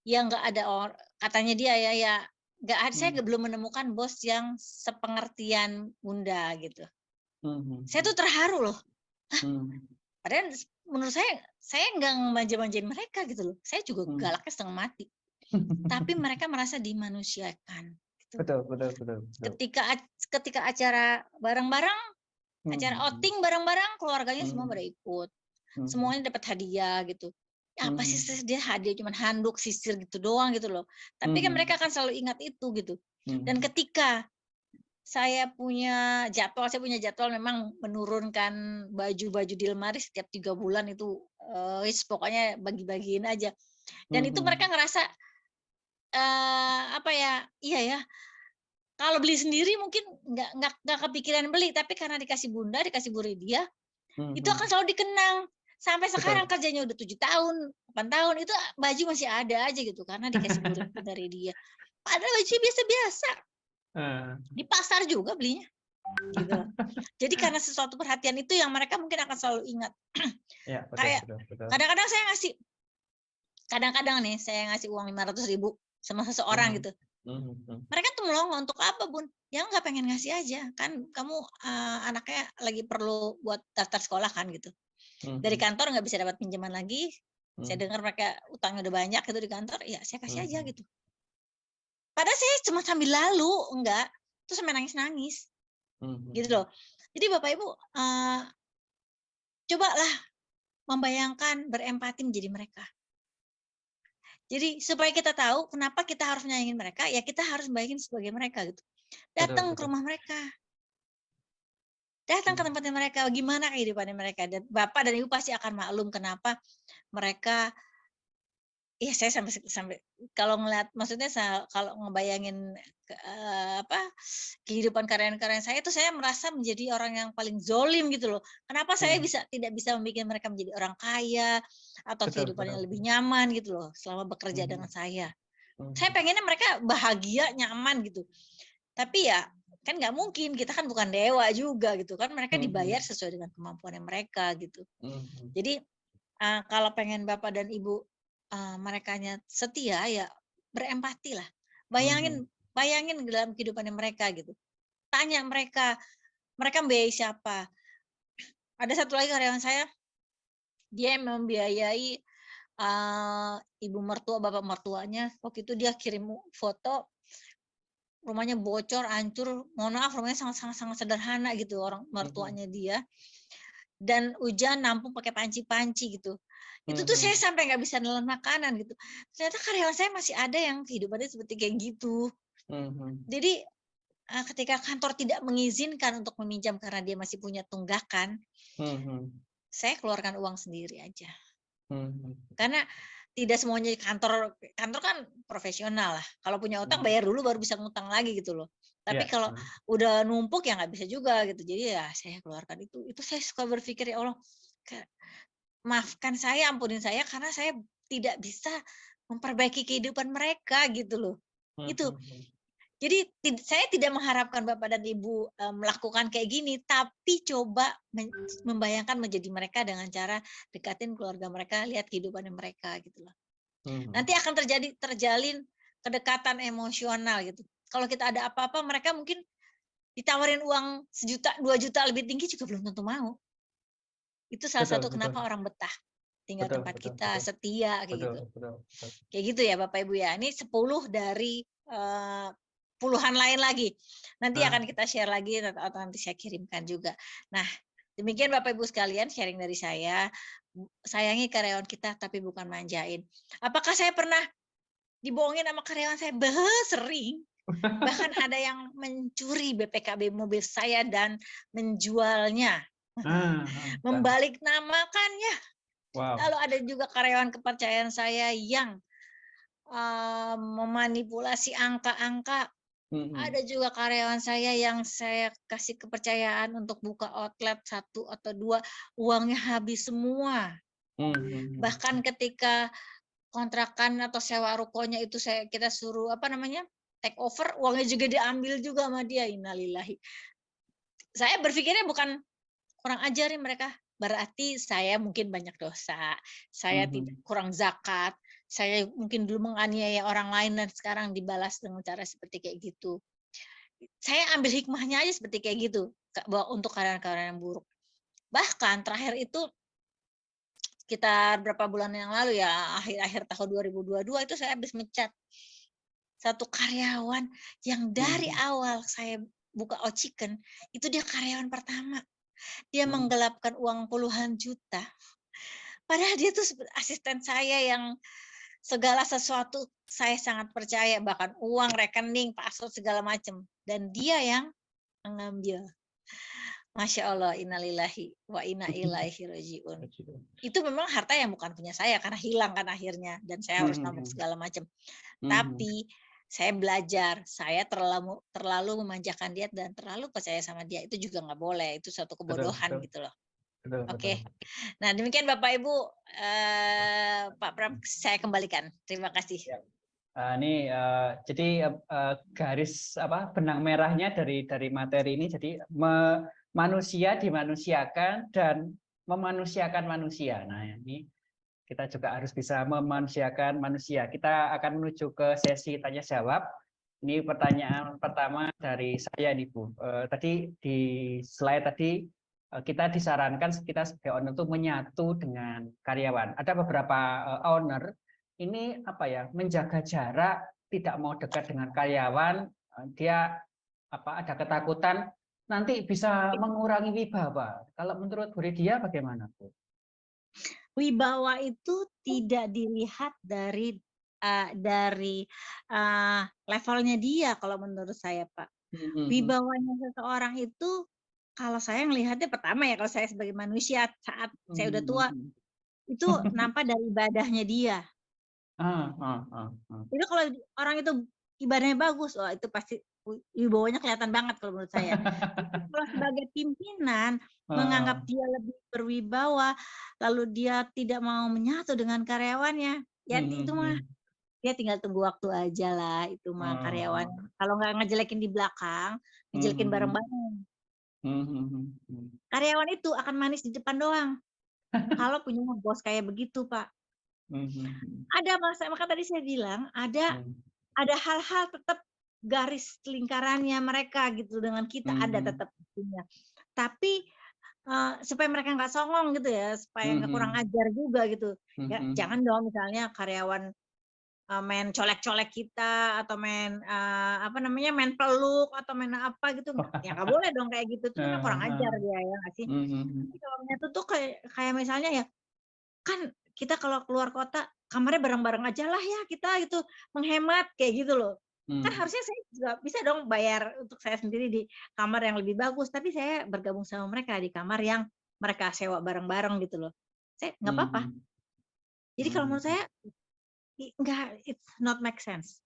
Ya nggak ada katanya dia ya nggak ada, saya belum menemukan bos yang sepengertian Bunda gitu. Saya tuh terharu loh. Padahal menurut saya nggak manja-manjain mereka gitu loh. Saya juga galaknya setengah mati. Tapi mereka merasa dimanusiakan. Gitu. Betul. Ketika acara bareng-bareng, acara outing bareng-bareng, keluarganya semua pada ikut. Semuanya dapat hadiah gitu. Apa sih dia hadiah cuman handuk, sisir gitu doang gitu loh. Tapi kan mereka akan selalu ingat itu gitu. Dan ketika saya punya jadwal memang menurunkan baju-baju di lemari setiap 3 bulan itu pokoknya bagi-bagiin aja. Dan itu mereka ngerasa iya ya. Kalau beli sendiri mungkin nggak kepikiran beli, tapi karena dikasih Bunda, dikasih Bu Ridia, itu akan selalu dikenang. Sampai sekarang kerjanya udah 7 tahun, 8 tahun, itu baju masih ada aja gitu karena dikasih Bunda Ridia. Padahal baju biasa-biasa. Di pasar juga belinya. Gitu. Jadi karena sesuatu perhatian itu yang mereka mungkin akan selalu ingat. Ya, Kayak kadang-kadang saya ngasih uang 500.000 sama seseorang gitu. Mereka tuh melongo, untuk apa Bun? Ya nggak pengen ngasih aja, kan kamu anaknya lagi perlu buat daftar sekolah kan gitu. Dari kantor nggak bisa dapat pinjaman lagi. Saya dengar mereka utangnya udah banyak gitu di kantor, ya saya kasih aja gitu. Padahal saya cuma sambil lalu, enggak, terus sampai nangis-nangis, gitu loh. Jadi Bapak Ibu, cobalah membayangkan, berempati menjadi mereka. Jadi supaya kita tahu kenapa kita harus nyayangin mereka, ya kita harus bayangin sebagai mereka gitu. Datang ke rumah mereka. Datang ke tempatnya mereka, gimana kehidupannya mereka. Dan Bapak dan Ibu pasti akan maklum kenapa mereka, ya saya sampai kalau ngeliat, maksudnya kalau ngebayangin kehidupan karyawan-karyawan saya itu saya merasa menjadi orang yang paling zolim gitu loh. Kenapa saya tidak bisa membuat mereka menjadi orang kaya atau kehidupannya lebih nyaman gitu loh selama bekerja dengan saya. Saya pengennya mereka bahagia, nyaman gitu. Tapi ya kan nggak mungkin, kita kan bukan dewa juga gitu kan, mereka dibayar sesuai dengan kemampuannya mereka gitu. Jadi kalau pengen Bapak dan Ibu merekanya setia, ya berempati lah. Bayangin dalam kehidupannya mereka gitu. Tanya mereka membiayai siapa. Ada satu lagi karyawan saya, dia membiayai ibu mertua, bapak mertuanya. Waktu itu dia kirim foto, rumahnya bocor, hancur. Mohon maaf, rumahnya sangat sederhana gitu, orang mertuanya dia. Dan hujan nampung pakai panci-panci gitu. Itu tuh saya sampai nggak bisa nelen makanan gitu. Ternyata karyawan saya masih ada yang kehidupannya seperti kayak gitu. Jadi ketika kantor tidak mengizinkan untuk meminjam karena dia masih punya tunggakan, saya keluarkan uang sendiri aja. Karena tidak semuanya kantor kan profesional lah. Kalau punya utang bayar dulu baru bisa ngutang lagi gitu loh. Tapi kalau udah numpuk ya nggak bisa juga gitu. Jadi ya saya keluarkan itu. Itu saya suka berpikir, ya Allah, maafkan saya, ampunin saya karena saya tidak bisa memperbaiki kehidupan mereka gitu loh. Itu. Jadi saya tidak mengharapkan Bapak dan Ibu melakukan kayak gini, tapi coba membayangkan menjadi mereka dengan cara dekatin keluarga mereka, lihat kehidupan mereka gitu loh. Nanti akan terjalin kedekatan emosional gitu. Kalau kita ada apa-apa, mereka mungkin ditawarin uang 1 juta, 2 juta lebih tinggi juga belum tentu mau. Itu salah satu kenapa orang betah tinggal tempat kita, setia kayak gitu. Kayak gitu ya Bapak Ibu ya. Ini 10 dari puluhan lain lagi. Nanti akan kita share lagi atau nanti saya kirimkan juga. Nah, demikian Bapak Ibu sekalian sharing dari saya. Sayangi karyawan kita tapi bukan manjain. Apakah saya pernah dibohongin sama karyawan saya? Sering. Bahkan ada yang mencuri BPKB mobil saya dan menjualnya. Membalik namakannya. Wow. Lalu ada juga karyawan kepercayaan saya yang memanipulasi angka-angka. Ada juga karyawan saya yang saya kasih kepercayaan untuk buka outlet 1 atau 2, uangnya habis semua. Bahkan ketika kontrakan atau sewa rukonya itu kita suruh take over, uangnya juga diambil juga sama dia. Innalillahi. Saya berpikirnya bukan kurang ajar mereka, berarti saya mungkin banyak dosa, saya tidak kurang zakat, saya mungkin dulu menganiaya orang lain dan sekarang dibalas dengan cara seperti kayak gitu. Saya ambil hikmahnya aja seperti kayak gitu untuk karyawan-karyawan yang buruk. Bahkan terakhir itu sekitar berapa bulan yang lalu ya, akhir-akhir tahun 2022 itu saya habis mencat satu karyawan yang dari awal saya buka Ociken, itu dia karyawan pertama. Dia menggelapkan uang puluhan juta. Padahal dia tuh asisten saya yang segala sesuatu saya sangat percaya, bahkan uang, rekening, password segala macam. Dan dia yang mengambil. Masya Allah, innalillahi wa inna ilaihi rajiun. Itu memang harta yang bukan punya saya karena hilang kan akhirnya dan saya harus nambah segala macam. Tapi saya belajar, saya terlalu memanjakan dia dan terlalu percaya sama dia, itu juga nggak boleh, itu suatu kebodohan gitu loh. Oke. Nah demikian Bapak Ibu, Pak Pram, saya kembalikan. Terima kasih. Ini jadi garis benang merahnya dari materi ini, jadi manusia dimanusiakan dan memanusiakan manusia. Nah ini kita juga harus bisa memanusiakan manusia. Kita akan menuju ke sesi tanya jawab. Ini pertanyaan pertama dari saya nih Bu. Tadi di slide tadi kita disarankan kita sebagai owner itu menyatu dengan karyawan. Ada beberapa owner ini menjaga jarak, tidak mau dekat dengan karyawan. Dia ada ketakutan nanti bisa mengurangi wibawa. Kalau menurut Bu Lydia bagaimana Bu? Wibawa itu tidak dilihat dari levelnya dia kalau menurut saya Pak. Wibawanya seseorang itu kalau saya melihatnya pertama ya, kalau saya sebagai manusia saat saya udah tua itu nampak dari ibadahnya dia. Jadi kalau orang itu ibadahnya bagus, itu pasti wibawanya kelihatan banget kalau menurut saya. Kalau sebagai pimpinan menganggap dia lebih berwibawa, lalu dia tidak mau menyatu dengan karyawannya, ya itu mah dia tinggal tunggu waktu aja lah, itu mah karyawan. Kalau nggak ngejelekin di belakang, ngejelekin bareng-bareng. Karyawan itu akan manis di depan doang. Kalau punya bos kayak begitu, Pak. Ada maka tadi saya bilang ada hal-hal tetap garis lingkarannya mereka gitu dengan kita ada tetap punya. Tapi supaya mereka nggak songong gitu ya, supaya nggak kurang ajar juga gitu. Ya jangan dong misalnya karyawan main colek-colek kita atau main main peluk atau main apa gitu, ya nggak boleh dong kayak gitu, itu kan kurang ajar dia ya nggak sih. Tapi kalau menyatu tuh kayak misalnya ya kan kita kalau keluar kota kamarnya bareng-bareng aja lah ya kita gitu, menghemat kayak gitu loh. Kan harusnya saya juga bisa dong bayar untuk saya sendiri di kamar yang lebih bagus, tapi saya bergabung sama mereka di kamar yang mereka sewa bareng-bareng gitu loh. Saya nggak apa-apa. Jadi kalau menurut saya enggak, it's not make sense.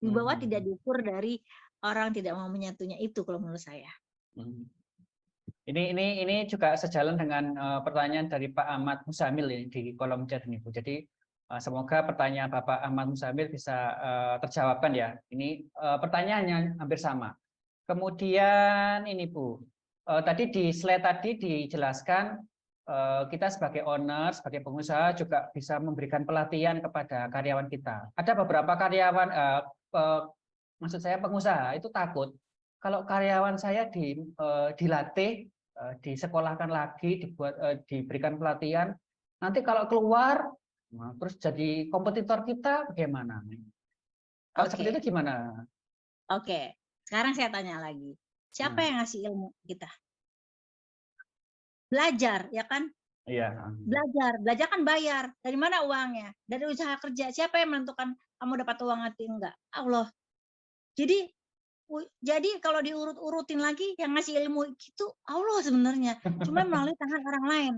Wibawa tidak diukur dari orang tidak mau menyatunya itu kalau menurut saya. Ini juga sejalan dengan pertanyaan dari Pak Ahmad Musamil di kolom chat ini Bu. Jadi semoga pertanyaan Bapak Ahmad Musamil bisa terjawabkan ya. Ini pertanyaannya hampir sama. Kemudian ini Bu, tadi di slide tadi dijelaskan kita sebagai owner, sebagai pengusaha juga bisa memberikan pelatihan kepada karyawan kita. Ada beberapa karyawan, maksud saya pengusaha itu takut kalau karyawan saya dilatih, disekolahkan lagi, diberikan pelatihan, nanti kalau keluar terus jadi kompetitor kita bagaimana? Kalau seperti itu gimana? Oke, sekarang saya tanya lagi. Siapa yang ngasih ilmu kita? Belajar, ya kan? Iya. Belajar kan bayar. Dari mana uangnya? Dari usaha kerja. Siapa yang menentukan kamu dapat uang atau enggak? Allah. Jadi kalau diurut-urutin lagi yang ngasih ilmu itu Allah sebenarnya. Cuma melalui tangan orang lain.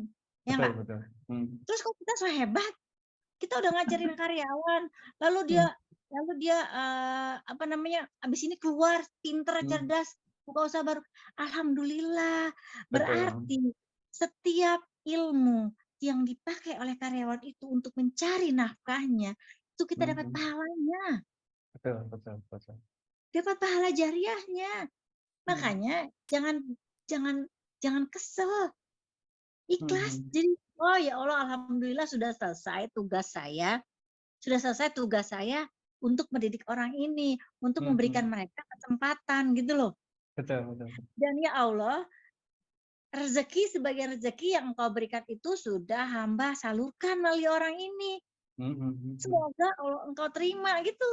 ya Betul, nggak? betul. Terus kok kita so hebat, kita udah ngajarin karyawan, lalu dia apa namanya, abis ini keluar pinter, cerdas, buka usaha baru. Alhamdulillah, Betul. berarti setiap ilmu yang dipakai oleh karyawan itu untuk mencari nafkahnya, itu kita dapat pahalanya, Betul, betul, betul. dapat pahala jariahnya. Makanya jangan kesel, ikhlas. Jadi, oh ya Allah, alhamdulillah sudah selesai tugas saya untuk mendidik orang ini, untuk memberikan mereka kesempatan gitu loh. Betul, betul. Dan ya Allah, sebagian rezeki yang Engkau berikan itu sudah hamba salurkan melalui orang ini. Semoga Allah Engkau terima gitu.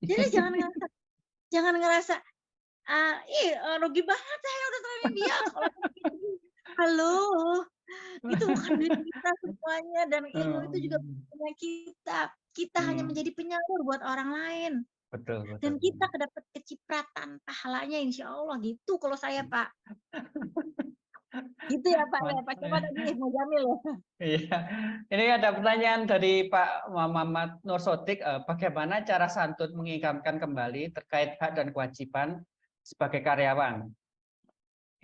Jadi jangan ngerasa rugi banget saya udah teranin dia. Kalau gitu, halo, itu bukan duit kita semuanya, dan ilmu itu juga punya kita. Kita hanya menjadi penyalur buat orang lain. Betul, betul. Dan kita dapat kecipratan pahalanya insya Allah gitu kalau saya, Pak. Gitu ya Pak ya. Pak siapa tadi Ibnu Jamil ya? Iya. Ini ada pertanyaan dari Pak Muhammad Nursodik, bagaimana cara Santun mengingatkan kembali terkait hak dan kewajiban sebagai karyawan?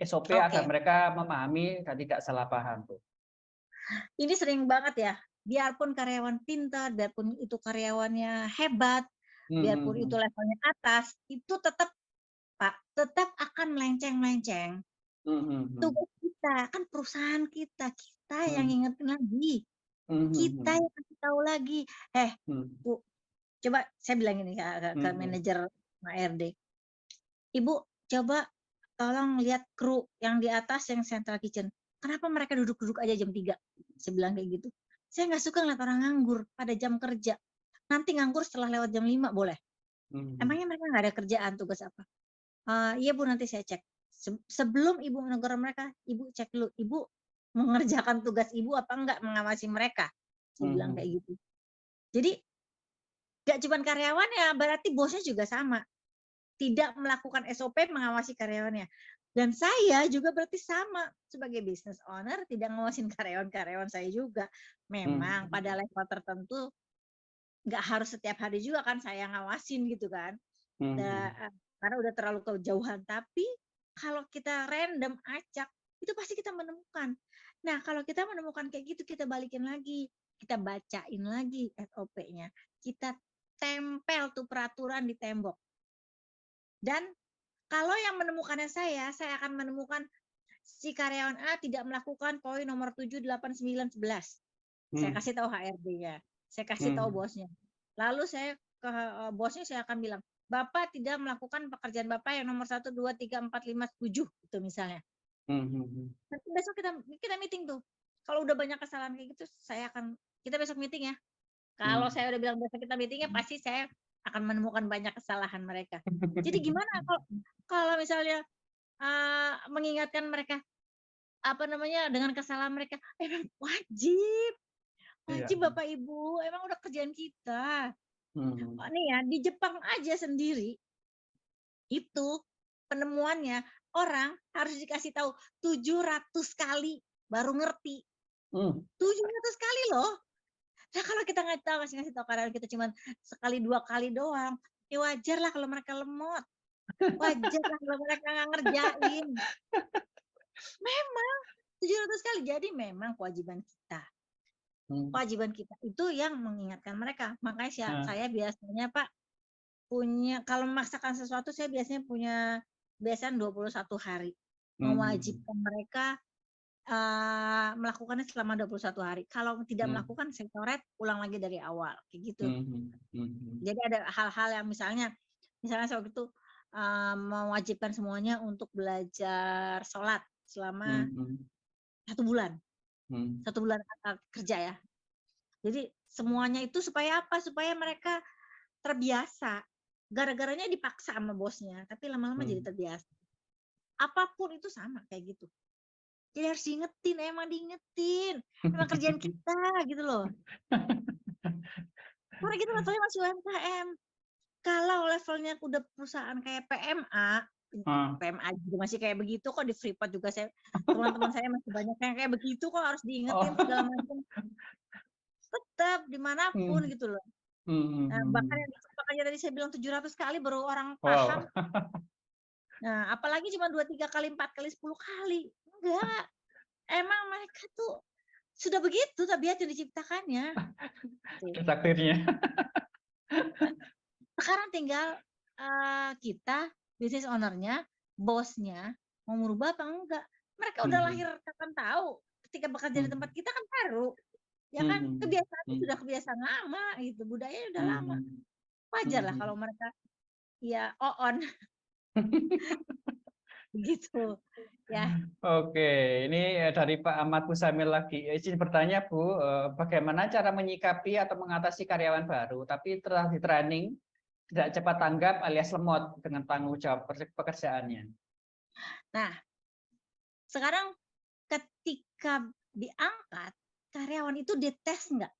SOP agar mereka memahami dan tidak salah paham, Bu. Ini sering banget ya. Biarpun karyawan pintar, biarpun itu karyawannya hebat, biarpun itu levelnya atas, itu tetap Pak, tetap akan melenceng-melenceng. Tugas kita, kan perusahaan kita yang ingetin lagi. Kita yang kasih tahu lagi. Bu, coba saya bilang ini ke manajer HRD. Ibu, coba tolong lihat kru yang di atas yang central kitchen. Kenapa mereka duduk-duduk aja jam 3? Saya bilang kayak gitu. Saya nggak suka ngeliat orang nganggur pada jam kerja. Nanti nganggur setelah lewat jam 5 boleh. Emangnya mereka nggak ada kerjaan, tugas apa? Iya Bu, nanti saya cek. Sebelum Ibu menegur mereka, Ibu cek dulu. Ibu mengerjakan tugas Ibu apa enggak, mengawasi mereka. Saya bilang kayak gitu. Jadi nggak cuma karyawannya, berarti bosnya juga sama. Tidak melakukan SOP mengawasi karyawannya. Dan saya juga berarti sama sebagai business owner, tidak ngawasin karyawan-karyawan saya juga. Memang pada level tertentu nggak harus setiap hari juga kan saya ngawasin gitu kan. Karena udah terlalu kejauhan. Tapi kalau kita random acak, itu pasti kita menemukan. Nah, kalau kita menemukan kayak gitu, kita balikin lagi. Kita bacain lagi SOP-nya. Kita tempel tuh peraturan di tembok. Dan kalau yang menemukannya saya akan menemukan si karyawan A tidak melakukan poin nomor 7, 8, 9, 11. Saya kasih tahu HRD-nya. Saya kasih tahu bosnya. Lalu saya ke bosnya saya akan bilang, Bapak tidak melakukan pekerjaan Bapak yang nomor 1, 2, 3, 4, 5, 7 itu misalnya. Nanti besok kita meeting tuh. Kalau udah banyak kesalahan kayak gitu, kita besok meeting ya. Kalau saya udah bilang besok kita meetingnya, pasti saya akan menemukan banyak kesalahan mereka. Jadi gimana kalau misalnya mengingatkan mereka dengan kesalahan mereka, wajib Bapak Ibu, emang udah kerjaan kita. Nih ya, di Jepang aja sendiri itu penemuannya orang harus dikasih tahu 700 kali baru ngerti. 700 kali loh. Nah kalau kita ngasih tahu karyawan kita cuma sekali 2 kali doang, ya wajar lah kalau mereka lemot. Wajar lah kalau mereka nggak ngerjain. Memang 700 kali. Jadi memang kewajiban kita. Kewajiban kita itu yang mengingatkan mereka. Makanya saya biasanya Pak kalau memaksakan sesuatu, saya biasanya punya 21 hari. Mewajibkan mereka melakukannya selama 21 hari. Kalau tidak melakukan, saya coret, ulang lagi dari awal, kayak gitu. Jadi ada hal-hal yang misalnya saya waktu itu mewajibkan semuanya untuk belajar sholat selama 1 bulan. 1 bulan kerja ya. Jadi semuanya itu supaya apa? Supaya mereka terbiasa. Gara-garanya dipaksa sama bosnya, tapi lama-lama jadi terbiasa. Apapun itu sama kayak gitu. Jadi harus diingetin, emang diingetin. Emang kerjaan kita gitu loh. Karena kita levelnya masih UMKM. Kalau levelnya udah perusahaan kayak PMA, Ah. PMA juga masih kayak begitu kok, di Freeport juga teman-teman saya masih banyak yang kayak begitu kok, harus diingetin segala macam. Tetap dimanapun gitu loh. Nah, bahkan yang dicepak aja tadi saya bilang 700 kali baru orang paham. Wow. Nah, apalagi cuma 2, 3 kali, 4 kali, 10 kali. Enggak. Emang mereka tuh sudah begitu tabiat yang diciptakannya. Takdirnya. Sekarang tinggal kita, business owner-nya, bosnya, mau merubah apa enggak. Mereka udah lahir kapan tahu. Ketika bekerja di tempat kita kan baru. Ya kan, kebiasaannya sudah kebiasaan lama gitu, budayanya udah lama. Wajar lah kalau mereka ya on. Begitu. Ya. Oke, ini dari Pak Ahmad Musamil lagi. Izin bertanya Bu, bagaimana cara menyikapi atau mengatasi karyawan baru, tapi telah di training, tidak cepat tanggap alias lemot dengan tanggung jawab pekerjaannya? Nah, sekarang ketika diangkat, karyawan itu dites nggak?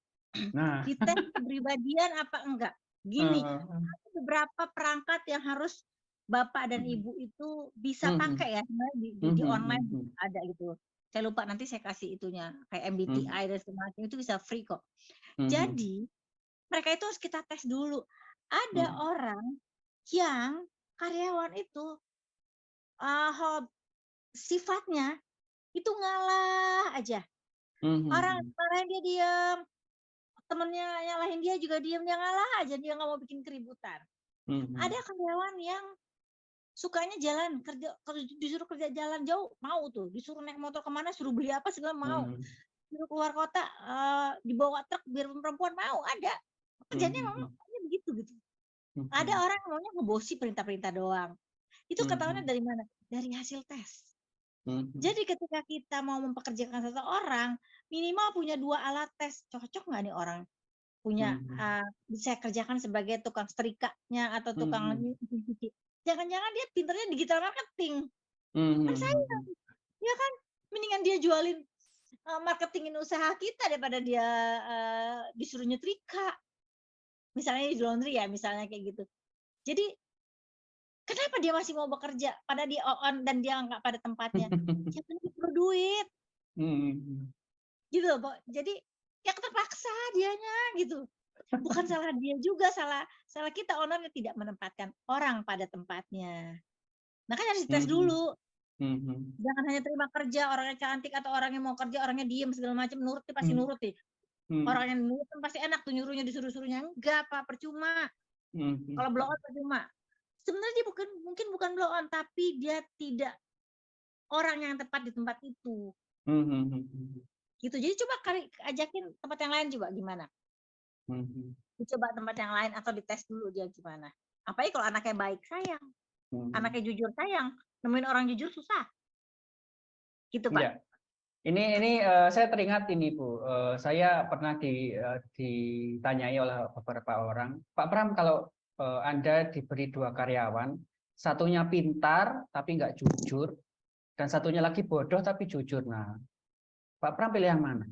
Nah. Dites kepribadian apa enggak? Gini, ada beberapa perangkat yang harus Bapak dan Ibu itu bisa pakai ya, di online ada gitu. Saya lupa, nanti saya kasih itunya, kayak MBTI dan semacam itu bisa free kok. Jadi, mereka itu harus kita tes dulu. Ada orang yang karyawan itu sifatnya itu ngalah aja. Orang lain dia diam, temennya yang lain dia juga diam, dia ngalah aja, dia nggak mau bikin keributan. Ada karyawan yang sukanya jalan kerja, disuruh kerja jalan jauh mau tuh, disuruh naik motor kemana, suruh beli apa segala mau, disuruh keluar kota dibawa truk biar perempuan mau, ada kerjanya memang begitu gitu. Ada orang maunya ngebosi perintah-perintah doang. Itu ketahuannya dari mana? Dari hasil tes. Jadi ketika kita mau mempekerjakan seseorang, minimal punya 2 alat tes. Cocok nggak nih orang? Punya bisa kerjakan sebagai tukang setrikanya atau tukang cuci. Jangan-jangan dia pinternya digital marketing. Kan sayang. Ya kan? Mendingan dia jualin marketingin usaha kita daripada dia disuruh nyetrika. Misalnya di laundry ya, misalnya kayak gitu. Jadi kenapa dia masih mau bekerja pada dia on dan dia nggak pada tempatnya? Ya kan dia perlu duit. Gitu loh, Pak. Jadi ya terpaksa dianya gitu. Bukan salah dia juga, salah kita ownernya tidak menempatkan orang pada tempatnya. Makanya harus dites dulu. Jangan hanya terima kerja, orangnya cantik atau orangnya mau kerja, orangnya diem segala macam, nurut pasti nurut deh. Orang yang nurut kan pasti enak tuh, nyuruhnya disuruh-suruhnya. Enggak, Pak, percuma. Kalau blow on percuma. Sebenarnya dia mungkin bukan blow on, tapi dia tidak orang yang tepat di tempat itu. Gitu. Jadi coba ajakin tempat yang lain juga gimana? Dicoba tempat yang lain atau dites dulu dia gimana. Apalagi kalau anaknya baik, sayang. Anaknya jujur, sayang. Nemuin orang jujur susah. Gitu, Pak. Ya. Ini saya teringat ini Bu. Saya pernah ditanyai oleh beberapa orang, Pak Pram, kalau Anda diberi 2 karyawan, satunya pintar tapi nggak jujur, dan satunya lagi bodoh tapi jujur. Nah, Pak Pram pilih yang mana?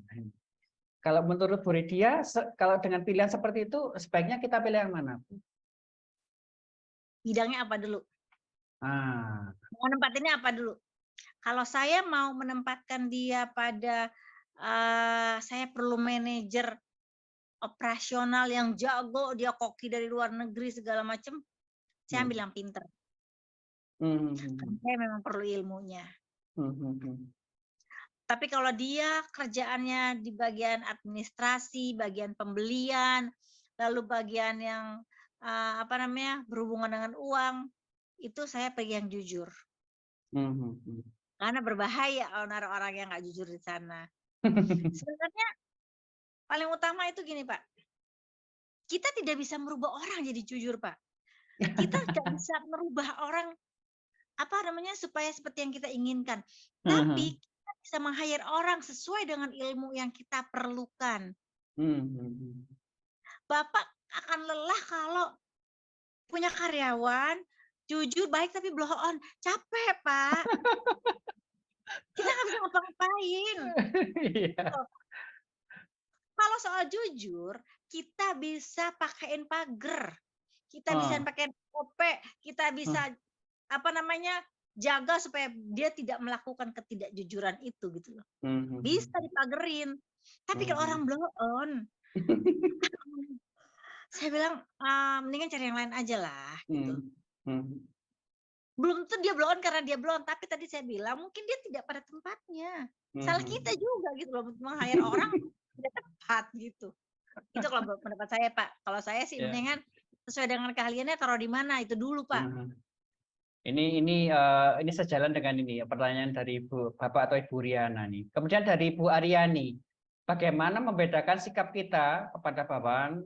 Kalau menurut Bu Ridia, kalau dengan pilihan seperti itu, sebaiknya kita pilih yang mana? Bidangnya apa dulu? Mau nempatinnya apa dulu? Kalau saya mau menempatkan dia pada saya perlu manajer operasional yang jago, dia koki dari luar negeri segala macam, saya ambil yang pinter. Karena saya memang perlu ilmunya. Tapi kalau dia kerjaannya di bagian administrasi, bagian pembelian, lalu bagian yang berhubungan dengan uang, itu saya pilih yang jujur. Karena berbahaya kalau naruh orang yang nggak jujur di sana. Sebenarnya paling utama itu gini, Pak. Kita tidak bisa merubah orang jadi jujur, Pak. Kita nggak bisa merubah orang supaya seperti yang kita inginkan. Tapi kita bisa meng-hire orang sesuai dengan ilmu yang kita perlukan. Bapak akan lelah kalau punya karyawan jujur, baik tapi blow on. Capek, Pak. Kita nggak bisa ngapa-ngapain. Kalau soal jujur, kita bisa pakaiin pagar, kita bisa pakaiin OP, kita bisa jaga supaya dia tidak melakukan ketidakjujuran itu gitu loh. Bisa dipagerin. Tapi kalau orang blow on, saya bilang mendingan cari yang lain aja lah gitu. Belum tentu dia blow on karena dia blow on, tapi tadi saya bilang mungkin dia tidak pada tempatnya. Salah kita juga gitu loh, meng-hire orang tidak tepat gitu. Itu kalau pendapat saya, Pak. Kalau saya sih mendingan sesuai dengan keahliannya taruh di mana itu dulu, Pak. Ini sejalan dengan ini pertanyaan dari Bapak atau Ibu Riana nih. Kemudian dari Ibu Aryani, bagaimana membedakan sikap kita kepada bawahan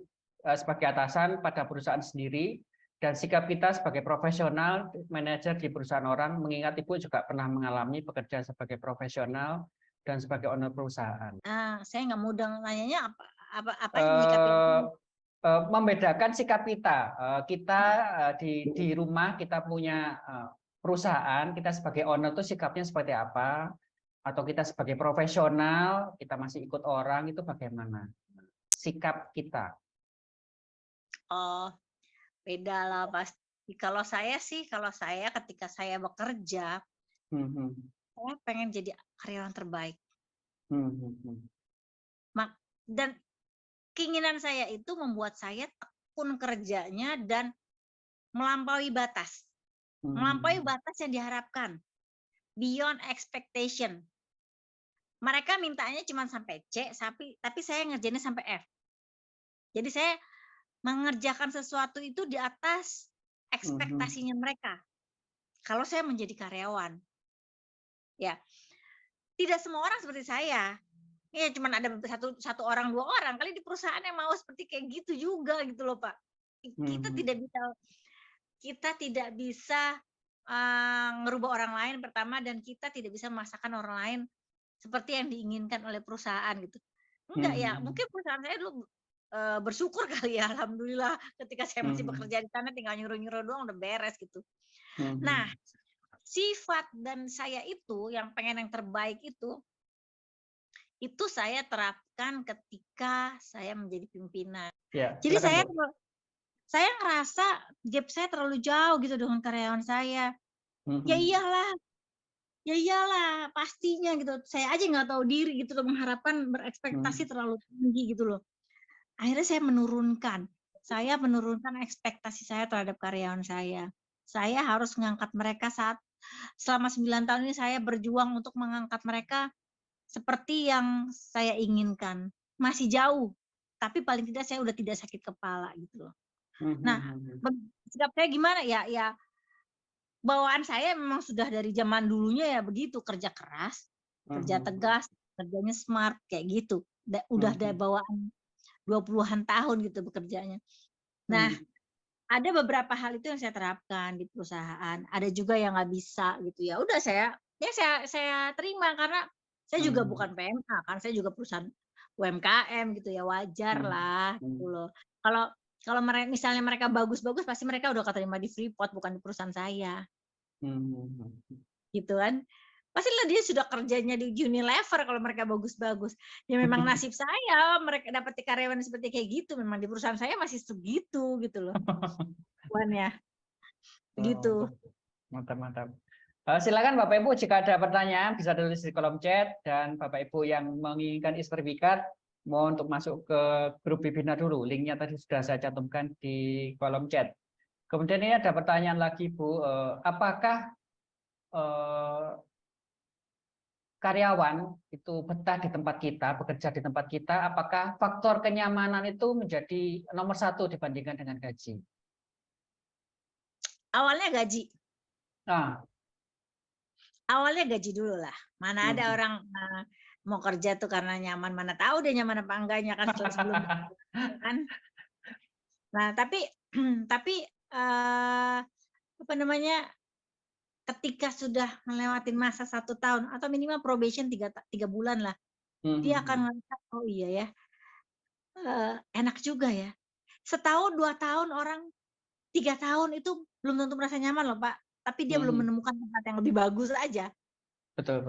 sebagai atasan pada perusahaan sendiri dan sikap kita sebagai profesional manajer di perusahaan orang, mengingat Ibu juga pernah mengalami bekerja sebagai profesional dan sebagai owner perusahaan. Saya nggak mudah nanyanya apa menyikapi membedakan sikap kita. Kita di rumah kita punya perusahaan, kita sebagai owner itu sikapnya seperti apa? Atau kita sebagai profesional, kita masih ikut orang, itu bagaimana sikap kita? Oh, beda lah pasti. Kalau saya ketika saya bekerja, saya pengen jadi karyawan terbaik. Dan keinginan saya itu membuat saya tekun kerjanya dan melampaui batas. Melampaui batas yang diharapkan. Beyond expectation. Mereka mintanya cuma sampai C, tapi saya ngerjainnya sampai F. Jadi saya mengerjakan sesuatu itu di atas ekspektasinya mereka. Kalau saya menjadi karyawan. Ya. Tidak semua orang seperti saya. Ya cuma ada satu orang, dua orang kali di perusahaan yang mau seperti kayak gitu juga gitu loh, Pak. Kita tidak bisa ngerubah orang lain pertama, dan kita tidak bisa memaksakan orang lain seperti yang diinginkan oleh perusahaan gitu. Enggak ya, mungkin perusahaan saya dulu bersyukur kali ya, alhamdulillah ketika saya masih bekerja di sana tinggal nyuruh-nyuruh doang udah beres gitu. Nah, sifat dan saya itu yang pengen yang terbaik itu saya terapkan ketika saya menjadi pimpinan. Ya, jadi saya ngerasa gap saya terlalu jauh gitu dengan karyawan saya. Ya iyalah pastinya gitu. Saya aja nggak tahu diri gitu loh, mengharapkan berekspektasi terlalu tinggi gitu loh. Akhirnya saya menurunkan ekspektasi saya terhadap karyawan saya. Saya harus mengangkat mereka selama 9 tahun ini saya berjuang untuk mengangkat mereka seperti yang saya inginkan. Masih jauh, tapi paling tidak saya udah tidak sakit kepala gitu loh. Nah, sikap saya gimana ya? Ya bawaan saya memang sudah dari zaman dulunya ya begitu, kerja keras, kerja tegas, kerjanya smart kayak gitu. Udah dari bawaan 20-an tahun gitu bekerjanya. Nah, ada beberapa hal itu yang saya terapkan di perusahaan. Ada juga yang nggak bisa gitu ya. Udah saya terima karena saya juga bukan PMA kan, saya juga perusahaan UMKM gitu ya, wajar lah gitu loh. Kalau misalnya mereka bagus-bagus, pasti mereka udah keterima di Freeport, bukan di perusahaan saya. Gitu kan. Pastilah dia sudah kerjanya di Unilever kalau mereka bagus-bagus. Ya memang nasib saya mereka dapat karyawan seperti kayak gitu, memang di perusahaan saya masih segitu gitu loh. Ya. Begitu. Mantap. Silakan Bapak Ibu jika ada pertanyaan bisa tulis di kolom chat, dan Bapak Ibu yang menginginkan sertifikat mohon untuk masuk ke grup webinar dulu. Linknya tadi sudah saya cantumkan di kolom chat. Kemudian ini ada pertanyaan lagi Bu, apakah karyawan itu betah di tempat kita, bekerja di tempat kita, apakah faktor kenyamanan itu menjadi nomor 1 dibandingkan dengan gaji? Awalnya gaji. Awalnya gaji dulu lah. Mana ada orang mau kerja tuh karena nyaman, mana tahu dia nyaman apa enggaknya kan sebelum kan. Nah, tapi ketika sudah melewati masa 1 tahun atau minimal probation 3 bulan lah, dia akan melihat, oh iya ya, enak juga ya. 1 tahun, 2 tahun orang, 3 tahun itu belum tentu merasa nyaman loh Pak. Tapi dia belum menemukan tempat yang lebih bagus aja. Betul.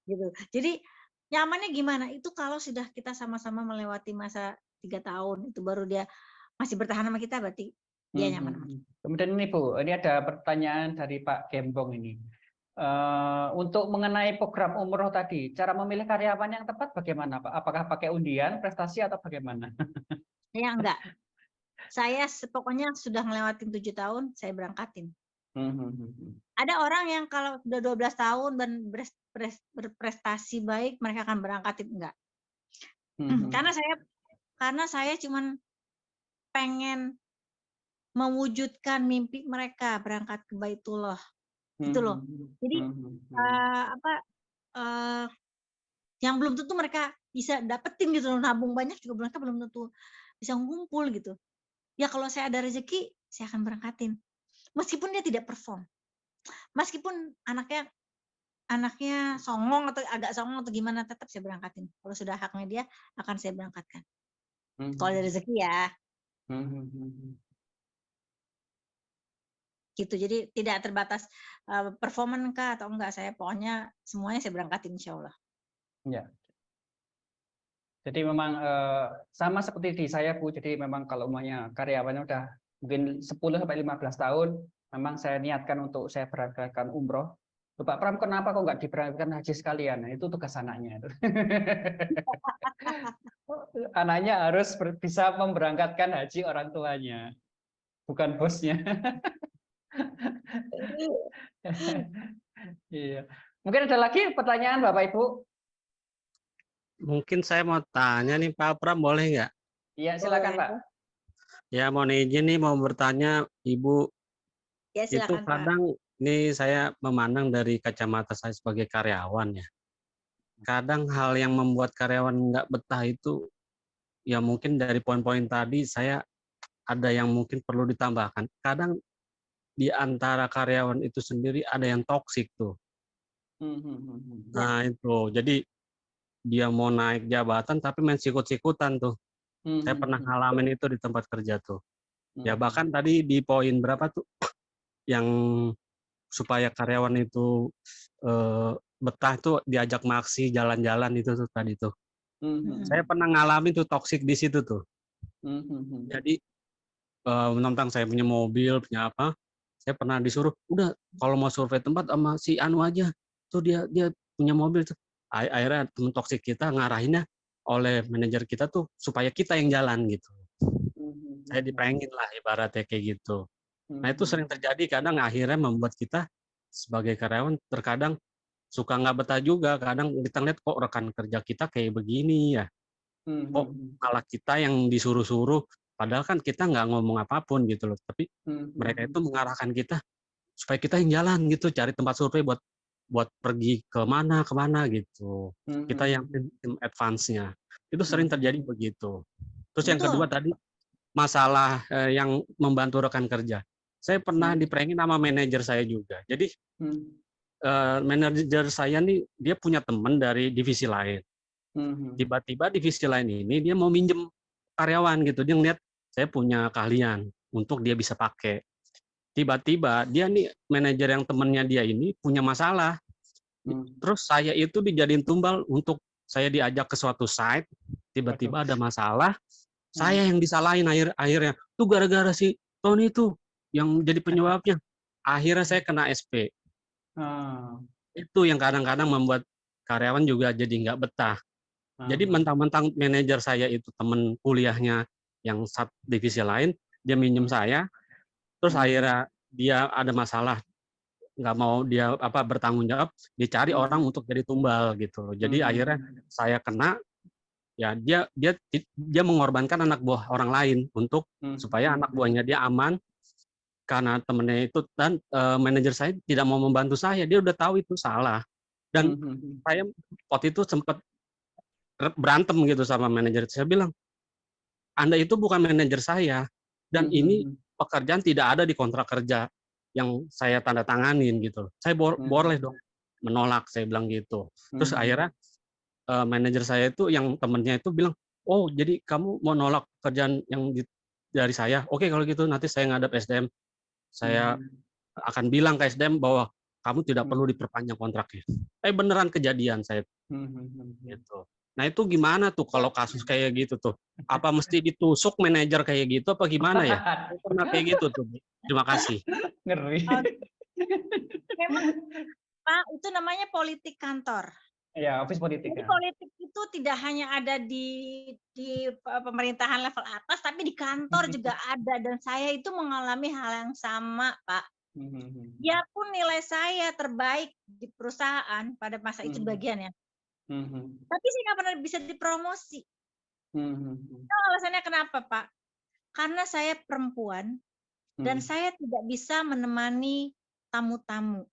Gitu. Jadi nyamannya gimana? Itu kalau sudah kita sama-sama melewati masa 3 tahun, itu baru dia masih bertahan sama kita, berarti dia nyaman. Kemudian ini Bu, ini ada pertanyaan dari Pak Gembong ini. Untuk mengenai program umroh tadi, cara memilih karyawan yang tepat bagaimana Pak? Apakah pakai undian, prestasi atau bagaimana? Ya enggak. Saya pokoknya sudah ngelewatin 7 tahun, saya berangkatin. Ada orang yang kalau udah 12 tahun dan berprestasi baik, mereka akan berangkatin, enggak. Karena saya cuman pengen mewujudkan mimpi mereka berangkat ke Baitullah. Gitu loh. Jadi yang belum tentu mereka bisa dapetin gitu loh, nabung banyak juga mereka belum tentu bisa ngumpul gitu. Ya kalau saya ada rezeki, saya akan berangkatin. Meskipun dia tidak perform. Meskipun anaknya songong atau agak songong atau gimana, tetap saya berangkatin. Kalau sudah haknya dia, akan saya berangkatkan. Kalau ada rezeki ya. Gitu. Jadi tidak terbatas performan kah atau enggak, saya pokoknya semuanya saya berangkatin insya Allah. Ya. Jadi memang sama seperti di saya Bu. Jadi memang kalau umumnya karyawannya udah mungkin 10-15 tahun, memang saya niatkan untuk saya berangkatkan umroh. Pak Pram, kenapa kok nggak diberangkatkan haji sekalian? Nah, itu tugas anaknya. Anaknya harus bisa memberangkatkan haji orang tuanya, bukan bosnya. Iya. Mungkin ada lagi pertanyaan Bapak Ibu? Mungkin saya mau tanya nih Pak Pram, boleh nggak? Iya, silakan Pak. Ya, mohon izin nih mau bertanya Ibu. Ya, silakan, itu kadang ini saya memandang dari kacamata saya sebagai karyawan ya. Kadang hal yang membuat karyawan nggak betah itu ya mungkin dari poin-poin tadi saya ada yang mungkin perlu ditambahkan. Kadang di antara karyawan itu sendiri ada yang toksik tuh. Nah itu, jadi dia mau naik jabatan tapi main sikut-sikutan tuh. Saya pernah ngalamin itu di tempat kerja tuh. Ya bahkan tadi di poin berapa tuh yang supaya karyawan itu betah tuh diajak maksi jalan-jalan itu tuh tadi tuh. Saya pernah ngalamin tuh toksik di situ tuh. Jadi mentang saya punya mobil, punya apa, saya pernah disuruh, udah kalau mau survei tempat sama si Anu aja, tuh dia punya mobil tuh. Akhirnya temen toksik kita ngarahinnya oleh manajer kita tuh supaya kita yang jalan gitu. Saya dipengin lah ibaratnya kayak gitu. Nah itu sering terjadi, kadang akhirnya membuat kita sebagai karyawan terkadang suka nggak betah juga. Kadang kita lihat kok rekan kerja kita kayak begini ya, kok malah kita yang disuruh-suruh, padahal kan kita nggak ngomong apapun gitu loh, tapi mereka itu mengarahkan kita supaya kita yang jalan gitu, cari tempat survei buat pergi kemana gitu. Kita yang tim advance-nya. Itu sering terjadi begitu. Terus yang kedua tadi masalah yang membantu rekan kerja. Saya pernah dipranking sama manajer saya juga. Jadi manajer saya nih dia punya teman dari divisi lain. Tiba-tiba divisi lain ini dia mau minjem karyawan gitu. Dia ngeliat saya punya keahlian untuk dia bisa pakai. Tiba-tiba dia nih manajer yang temennya dia ini punya masalah. Terus saya itu dijadiin tumbal untuk saya diajak ke suatu site. Tiba-tiba ada masalah. Saya yang disalahin akhirnya. Tuh gara-gara si Tony tuh yang jadi penyebabnya. Akhirnya saya kena SP. Itu yang kadang-kadang membuat karyawan juga jadi nggak betah. Jadi mentang-mentang manajer saya itu teman kuliahnya yang satu divisi lain, dia minjem saya, terus akhirnya dia ada masalah, nggak mau dia bertanggung jawab, dicari orang untuk jadi tumbal gitu. Jadi akhirnya saya kena, ya dia mengorbankan anak buah orang lain untuk supaya anak buahnya dia aman. Karena temennya itu dan manajer saya tidak mau membantu saya, dia udah tahu itu salah. Dan saya waktu itu sempat berantem gitu sama manajer. Saya bilang, Anda itu bukan manajer saya, dan ini pekerjaan tidak ada di kontrak kerja yang saya tanda tanganin gitu. Saya boleh dong menolak, saya bilang gitu. Terus akhirnya manajer saya itu yang temennya itu bilang, oh jadi kamu mau nolak kerjaan yang dari saya? Oke kalau gitu nanti saya ngadap SDM. Saya akan bilang ke SDM bahwa kamu tidak perlu diperpanjang kontraknya. Beneran kejadian saya gitu. Nah itu gimana tuh kalau kasus kayak gitu tuh? Apa mesti ditusuk manajer kayak gitu apa gimana ya? Saya pernah kayak gitu tuh. Terima kasih. Ngeri. Memang Pak, itu namanya politik kantor. Ya, office politik. Jadi politik itu tidak hanya ada di pemerintahan level atas, tapi di kantor juga ada, dan saya itu mengalami hal yang sama, Pak. Biarpun nilai saya terbaik di perusahaan pada masa itu bagian ya, tapi saya nggak pernah bisa dipromosi. Itu alasannya kenapa, Pak? Karena saya perempuan dan saya tidak bisa menemani tamu-tamu.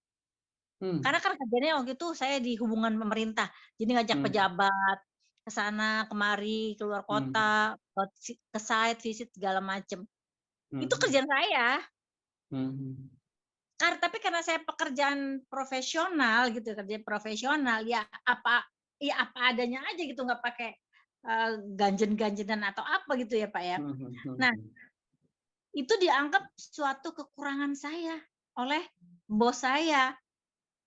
Karena kan kerjanya waktu itu saya di hubungan pemerintah, jadi ngajak pejabat ke sana kemari, keluar kota, ke site visit segala macam. Itu kerjaan saya. Tapi karena saya pekerjaan profesional gitu, kerja profesional ya apa adanya aja gitu, nggak pakai ganjen-ganjenan atau apa gitu ya Pak ya. Nah, itu dianggap suatu kekurangan saya oleh bos saya.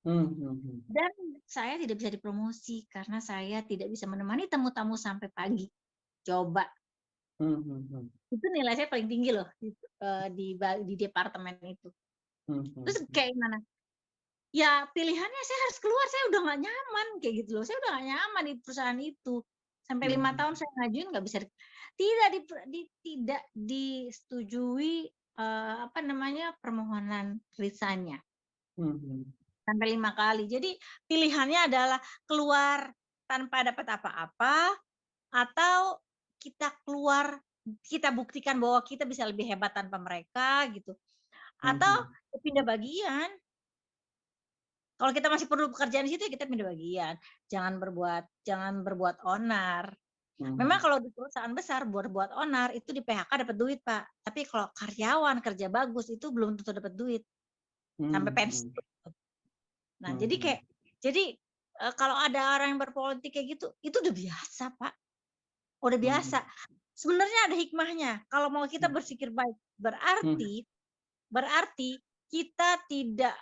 Dan saya tidak bisa dipromosi karena saya tidak bisa menemani tamu-tamu sampai pagi. Coba. Itu nilai saya paling tinggi loh di departemen itu. Terus kayak gimana? Ya pilihannya saya harus keluar, saya udah nggak nyaman kayak gitu loh. Saya udah nggak nyaman di perusahaan itu. Sampai 5 tahun saya ngajuin nggak bisa, tidak disetujui permohonan resign-nya. Sampai 5 kali. Jadi pilihannya adalah keluar tanpa dapat apa-apa, atau kita keluar, kita buktikan bahwa kita bisa lebih hebat tanpa mereka gitu. Atau pindah bagian. Kalau kita masih perlu pekerjaan di situ, kita pindah bagian. Jangan berbuat onar. Memang kalau di perusahaan besar berbuat onar itu di PHK dapat duit, Pak. Tapi kalau karyawan kerja bagus itu belum tentu dapat duit. Sampai pensiun. Nah, jadi kalau ada orang yang berpolitik kayak gitu, itu udah biasa, Pak. Udah biasa. Sebenarnya ada hikmahnya. Kalau mau kita berpikir baik, berarti kita tidak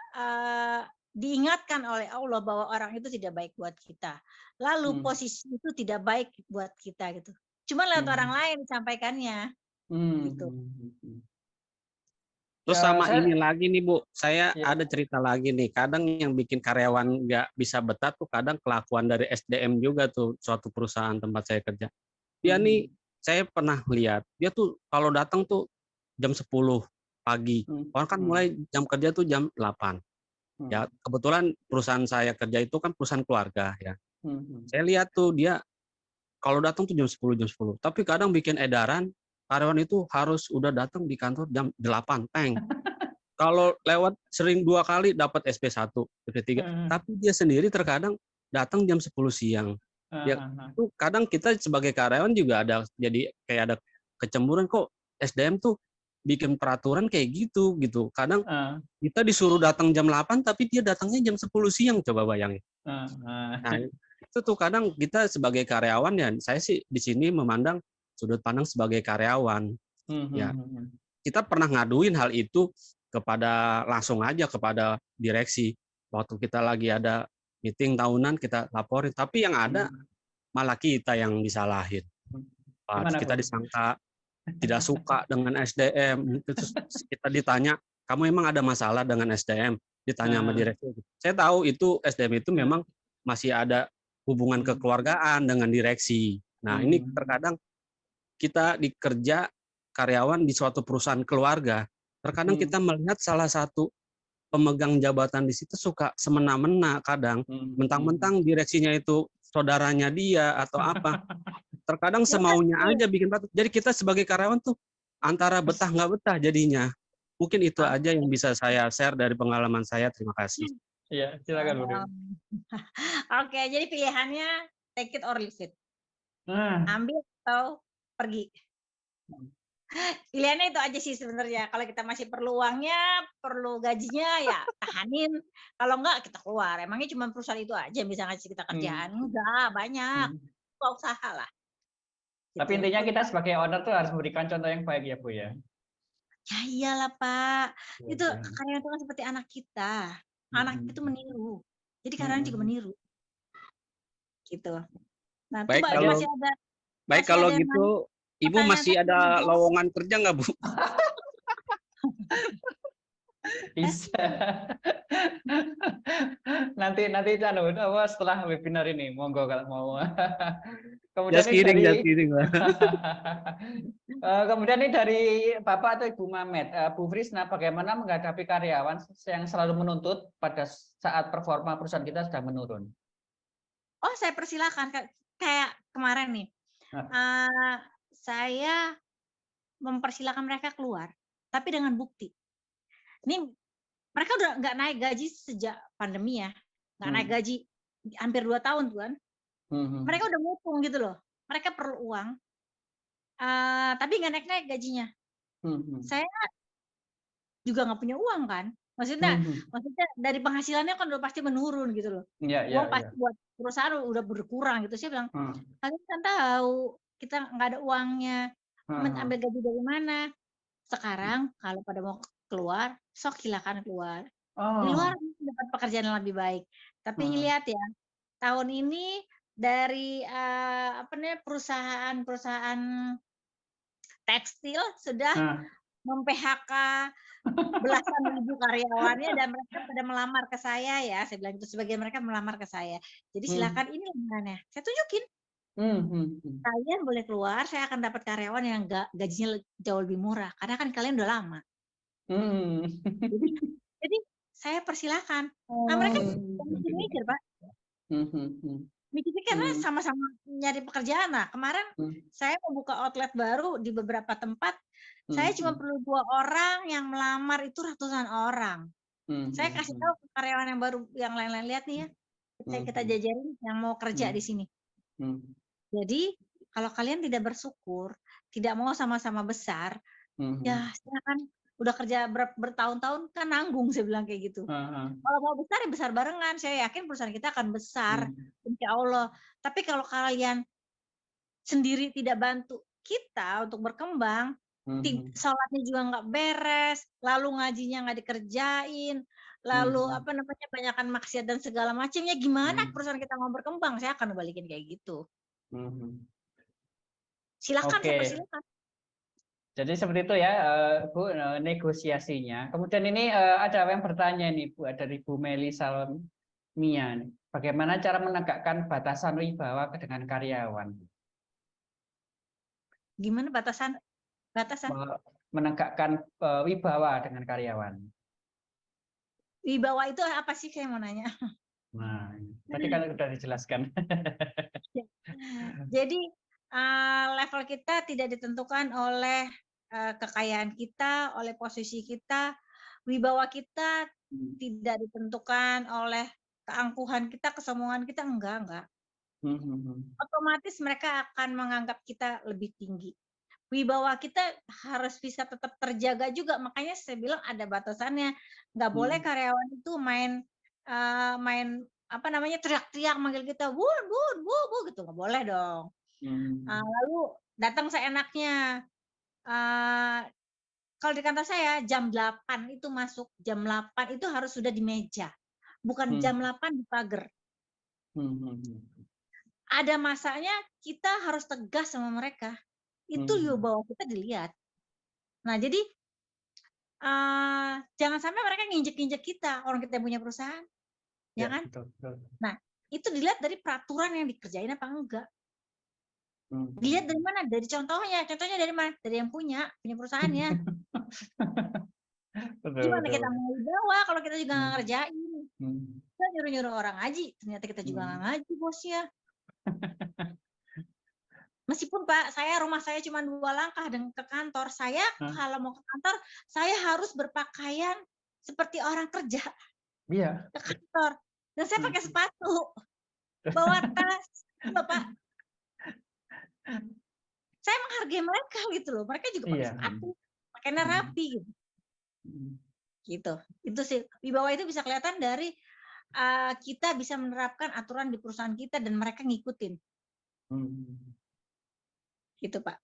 diingatkan oleh Allah bahwa orang itu tidak baik buat kita. Lalu posisi itu tidak baik buat kita gitu. Cuma lewat orang lain disampaikannya. Gitu. Terus sama ini lagi nih Bu, saya ada cerita lagi nih. Kadang yang bikin karyawan nggak bisa betah tuh kadang kelakuan dari SDM juga tuh suatu perusahaan tempat saya kerja. Dia nih, saya pernah lihat, dia tuh kalau datang tuh jam 10 pagi. Orang kan mulai jam kerja tuh jam 8. Ya, kebetulan perusahaan saya kerja itu kan perusahaan keluarga ya. Saya lihat tuh dia kalau datang tuh jam 10. Tapi kadang bikin edaran karyawan itu harus udah datang di kantor jam 8, peng. Kalau lewat sering 2 kali dapat SP1, SP3. Tapi dia sendiri terkadang datang jam 10 siang. Ya, itu kadang kita sebagai karyawan juga ada jadi kayak ada kecemburuan, kok SDM tuh bikin peraturan kayak gitu. Kadang kita disuruh datang jam 8 tapi dia datangnya jam 10 siang, coba bayangin. Nah, itu tuh kadang kita sebagai karyawan ya, saya sih di sini memandang sudut pandang sebagai karyawan. Ya. Kita pernah ngaduin hal itu langsung aja kepada direksi. Waktu kita lagi ada meeting tahunan kita laporin, tapi yang ada malah kita yang disalahin. Kita disangka tidak suka dengan SDM. Terus kita ditanya, kamu emang ada masalah dengan SDM? Ditanya sama direksi. Saya tahu itu SDM itu memang masih ada hubungan kekeluargaan dengan direksi. Nah, ini terkadang kita dikerja karyawan di suatu perusahaan keluarga, terkadang kita melihat salah satu pemegang jabatan di situ suka semena-mena kadang, mentang-mentang direksinya itu saudaranya dia atau apa. Terkadang semaunya aja bikin batu. Jadi kita sebagai karyawan tuh antara betah nggak betah jadinya. Mungkin itu aja yang bisa saya share dari pengalaman saya. Terima kasih. Iya, silakan Bu. Oke, jadi pilihannya take it or leave it. Ambil atau pergi. Pilihannya itu aja sih sebenarnya. Kalau kita masih perlu uangnya, perlu gajinya, ya tahanin. Kalau enggak, kita keluar. Emangnya cuma perusahaan itu aja yang bisa ngasih kita kerjaan? Enggak, banyak. Buka usaha lah. Tapi intinya kita sebagai owner tuh harus memberikan contoh yang baik ya Bu ya. Ya iyalah Pak. Itu karyawan itu kan seperti anak kita. Anak itu meniru. Jadi karyawan juga meniru. Gitu. Nah, Baik coba kalau masih kalau ada yang gitu, Ibu pertanyaan masih saya ada belum jawab. lowongan kerja nggak, Bu? Bisa. nanti setelah webinar ini, monggo kalau mau. Kemudian Just ini kidding, dari just kidding. kemudian ini dari Bapak atau Ibu Mamet, Bu Frisna, bagaimana menghadapi karyawan yang selalu menuntut pada saat performa perusahaan kita sudah menurun? Oh, saya persilakan kayak kemarin nih. Saya mempersilahkan mereka keluar, tapi dengan bukti. Ini mereka udah nggak naik gaji sejak pandemi ya, nggak naik gaji hampir 2 tahun tuh kan. Mereka udah mutung gitu loh. Mereka perlu uang, tapi nggak naik-naik gajinya. Saya juga nggak punya uang kan. Maksudnya dari penghasilannya kan udah pasti menurun gitu loh. Uang pasti buat perusahaan udah berkurang gitu. Saya bilang, kalian kan tahu kita nggak ada uangnya, ambil gaji dari mana? Sekarang kalau pada mau keluar, sok silakan keluar. Di luar dapat pekerjaan yang lebih baik. Tapi lihat ya, tahun ini dari perusahaan tekstil sudah mem-PHK belasan ribu karyawannya dan mereka pada melamar ke saya ya. Saya bilang itu sebagian mereka melamar ke saya. Jadi silakan ini gimana? Saya tunjukin. Kalian boleh keluar, saya akan dapat karyawan yang gajinya jauh lebih murah karena kan kalian udah lama. Jadi saya persilakan. Nah, mereka mikir-mikir, Pak. Mikir karena sama-sama nyari pekerjaan. Nah, kemarin saya membuka outlet baru di beberapa tempat. Saya cuma perlu 2 orang yang melamar itu ratusan orang. Saya kasih tahu ke karyawan yang baru, yang lain-lain, lihat nih ya, kita jajarin yang mau kerja di sini. Jadi kalau kalian tidak bersyukur, tidak mau sama-sama besar, ya silakan. Udah kerja bertahun-tahun kan nanggung, saya bilang kayak gitu. Kalau mau besar ya besar barengan. Saya yakin perusahaan kita akan besar, insya Allah. Tapi kalau kalian sendiri tidak bantu kita untuk berkembang, sholatnya juga nggak beres, lalu ngajinya nggak dikerjain, lalu banyakan maksiat dan segala macamnya, gimana perusahaan kita mau berkembang? Saya akan balikin kayak gitu. Silakan, saya persilakan. Jadi seperti itu ya, Bu, negosiasinya. Kemudian ini ada yang bertanya nih, Bu, dari Bu Meli Salmia. Bagaimana cara menegakkan batasan wibawa dengan karyawan? Gimana batasan? Menegakkan wibawa dengan karyawan. Wibawa itu apa sih, saya mau nanya? Nah, tadi kan sudah dijelaskan. Jadi level kita tidak ditentukan oleh kekayaan kita, oleh posisi kita. Wibawa kita tidak ditentukan oleh keangkuhan kita, kesombongan kita, enggak. Otomatis mereka akan menganggap kita lebih tinggi. Wibawa kita harus bisa tetap terjaga juga. Makanya saya bilang ada batasannya. Nggak boleh karyawan itu main teriak-teriak manggil kita, bu gitu, nggak boleh dong. Lalu datang seenaknya. Kalau di kantor saya jam 8 itu masuk, jam 8 itu harus sudah di meja, bukan jam 8 di pagar. Ada masanya kita harus tegas sama mereka. Itu wibawa kita dilihat. Nah, jadi jangan sampai mereka nginjek-injek kita, orang kita yang punya perusahaan. Ya kan? Betul. Nah, itu dilihat dari peraturan yang dikerjain apa enggak. Dilihat dari mana? Dari contohnya. Contohnya dari mana? Dari yang punya perusahaannya. Gimana kita mau wibawa kalau kita juga nggak ngerjain? Kita nyuruh-nyuruh orang ngaji, ternyata kita juga nggak ngaji, bosnya. Meskipun Pak, rumah saya cuma 2 langkah ke kantor. Saya kalau mau ke kantor, saya harus berpakaian seperti orang kerja. Iya. Ke kantor. Dan saya pakai sepatu. Bawa tas. Bapak. Saya menghargai mereka gitu loh. Mereka juga pakai sepatu. Pakainya rapi gitu. Gitu. Itu sih. Wibawa itu bisa kelihatan dari kita bisa menerapkan aturan di perusahaan kita dan mereka ngikutin. Gitu Pak.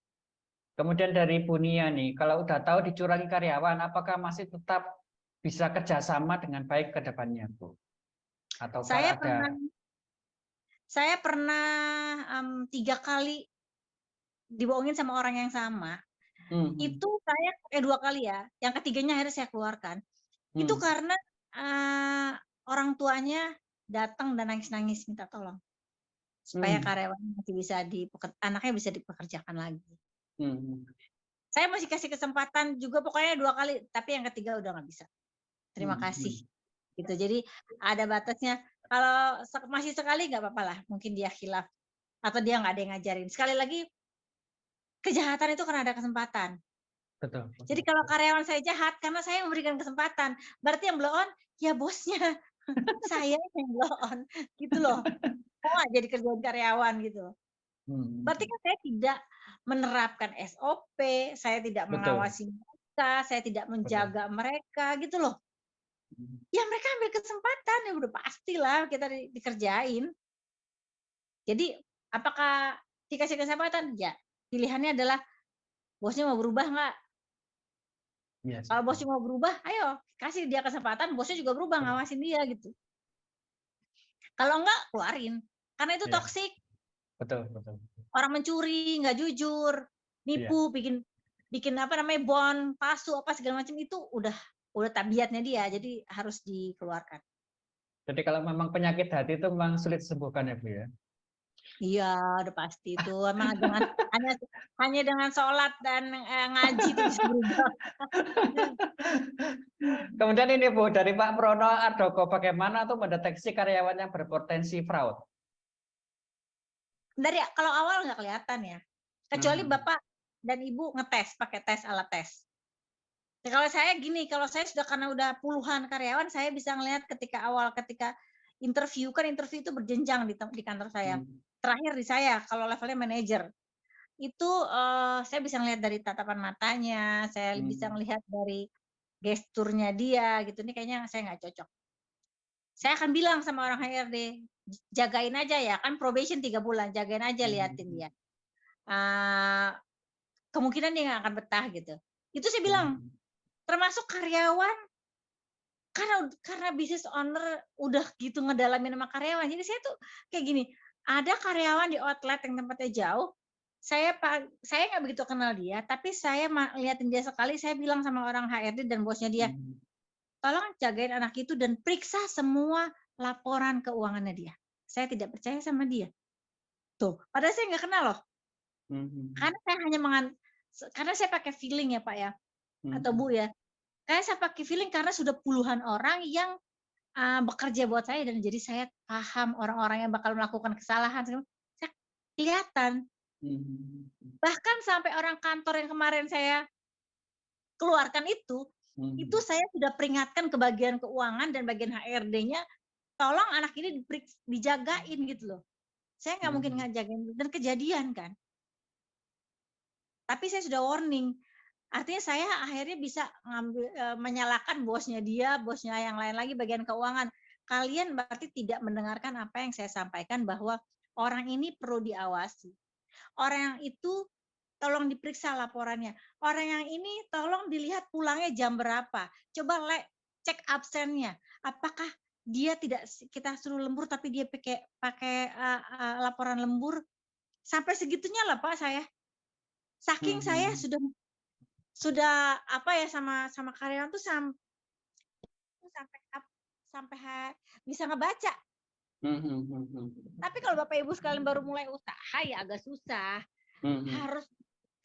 Kemudian dari Bu Nia nih, kalau udah tahu dicurangi karyawan, apakah masih tetap bisa kerjasama dengan baik ke depannya, Bu? Atau Saya pernah 3 kali dibohongin sama orang yang sama, itu saya 2 kali ya, yang ketiganya akhirnya saya keluarkan. Itu karena orang tuanya datang dan nangis-nangis minta tolong supaya karyawan masih bisa anaknya bisa dipekerjakan lagi. Saya masih kasih kesempatan juga pokoknya 2 kali, tapi yang ketiga udah nggak bisa. Terima kasih. Gitu. Jadi ada batasnya. Kalau masih sekali nggak apa-apa lah, mungkin dia khilaf atau dia nggak ada yang ngajarin. Sekali lagi kejahatan itu karena ada kesempatan. Betul. Jadi kalau karyawan saya jahat karena saya memberikan kesempatan, berarti yang blow on ya bosnya. Saya yang blow on gitu loh. Nggak jadi kerjaan karyawan gitu. Berarti kan saya tidak menerapkan SOP, saya tidak mengawasi mereka, saya tidak menjaga mereka gitu loh. Ya mereka ambil kesempatan, ya udah pastilah kita dikerjain. Jadi apakah dikasih kesempatan? Ya, pilihannya adalah bosnya mau berubah nggak? Yes. Kalau bosnya mau berubah, ayo kasih dia kesempatan, bosnya juga berubah, ngawasin dia gitu. Kalau enggak, keluarin. Karena itu toksik. Betul. Orang mencuri, nggak jujur, nipu, bikin apa namanya bon palsu apa segala macam itu udah tabiatnya dia, jadi harus dikeluarkan. Jadi kalau memang penyakit hati itu memang sulit disembuhkan ya Bu ya? Iya, udah pasti itu. Emang hanya dengan sholat dan ngaji itu bisa berubah. Kemudian ini Bu, dari Pak Prono Ardoko, bagaimana tuh mendeteksi karyawan yang berpotensi fraud? Kalau awal nggak kelihatan ya, kecuali Bapak dan Ibu ngetes pakai alat tes. Nah, kalau saya gini, kalau saya karena udah puluhan karyawan, saya bisa ngelihat ketika interview itu berjenjang di kantor saya. Terakhir di saya kalau levelnya manajer itu saya bisa ngelihat dari tatapan matanya, saya bisa ngelihat dari gesturnya dia gitu. Ini kayaknya saya nggak cocok. Saya akan bilang sama orang HRD, jagain aja ya, kan probation 3 bulan, jagain aja, liatin dia. Kemungkinan dia nggak akan betah gitu. Itu saya bilang, termasuk karyawan, karena business owner udah gitu ngedalamin sama karyawan. Jadi saya tuh kayak gini, ada karyawan di outlet yang tempatnya jauh, saya nggak begitu kenal dia, tapi saya liatin dia sekali, saya bilang sama orang HRD dan bosnya dia, tolong jagain anak itu dan periksa semua laporan keuangannya dia. Saya tidak percaya sama dia. Tuh, padahal saya nggak kenal loh. Karena saya karena saya pakai feeling ya Pak ya, atau Bu ya. Saya pakai feeling karena sudah puluhan orang yang bekerja buat saya dan jadi saya paham orang-orang yang bakal melakukan kesalahan. Saya kelihatan. Bahkan sampai orang kantor yang kemarin saya keluarkan itu saya sudah peringatkan ke bagian keuangan dan bagian HRD-nya, tolong anak ini dijagain gitu loh. Saya nggak mungkin ngajagain dan kejadian kan. Tapi saya sudah warning. Artinya saya akhirnya bisa menyalahkan bosnya dia, bosnya yang lain lagi bagian keuangan. Kalian berarti tidak mendengarkan apa yang saya sampaikan bahwa orang ini perlu diawasi. Orang yang itu tolong diperiksa laporannya. Orang yang ini tolong dilihat pulangnya jam berapa. Coba cek absennya. Apakah dia kita suruh lembur tapi dia pakai laporan lembur. Sampai segitunya lah Pak saya. Saking saya sudah apa ya sama karyawan tuh sampai bisa ngebaca. Tapi kalau Bapak Ibu sekalian baru mulai usaha ya agak susah. Harus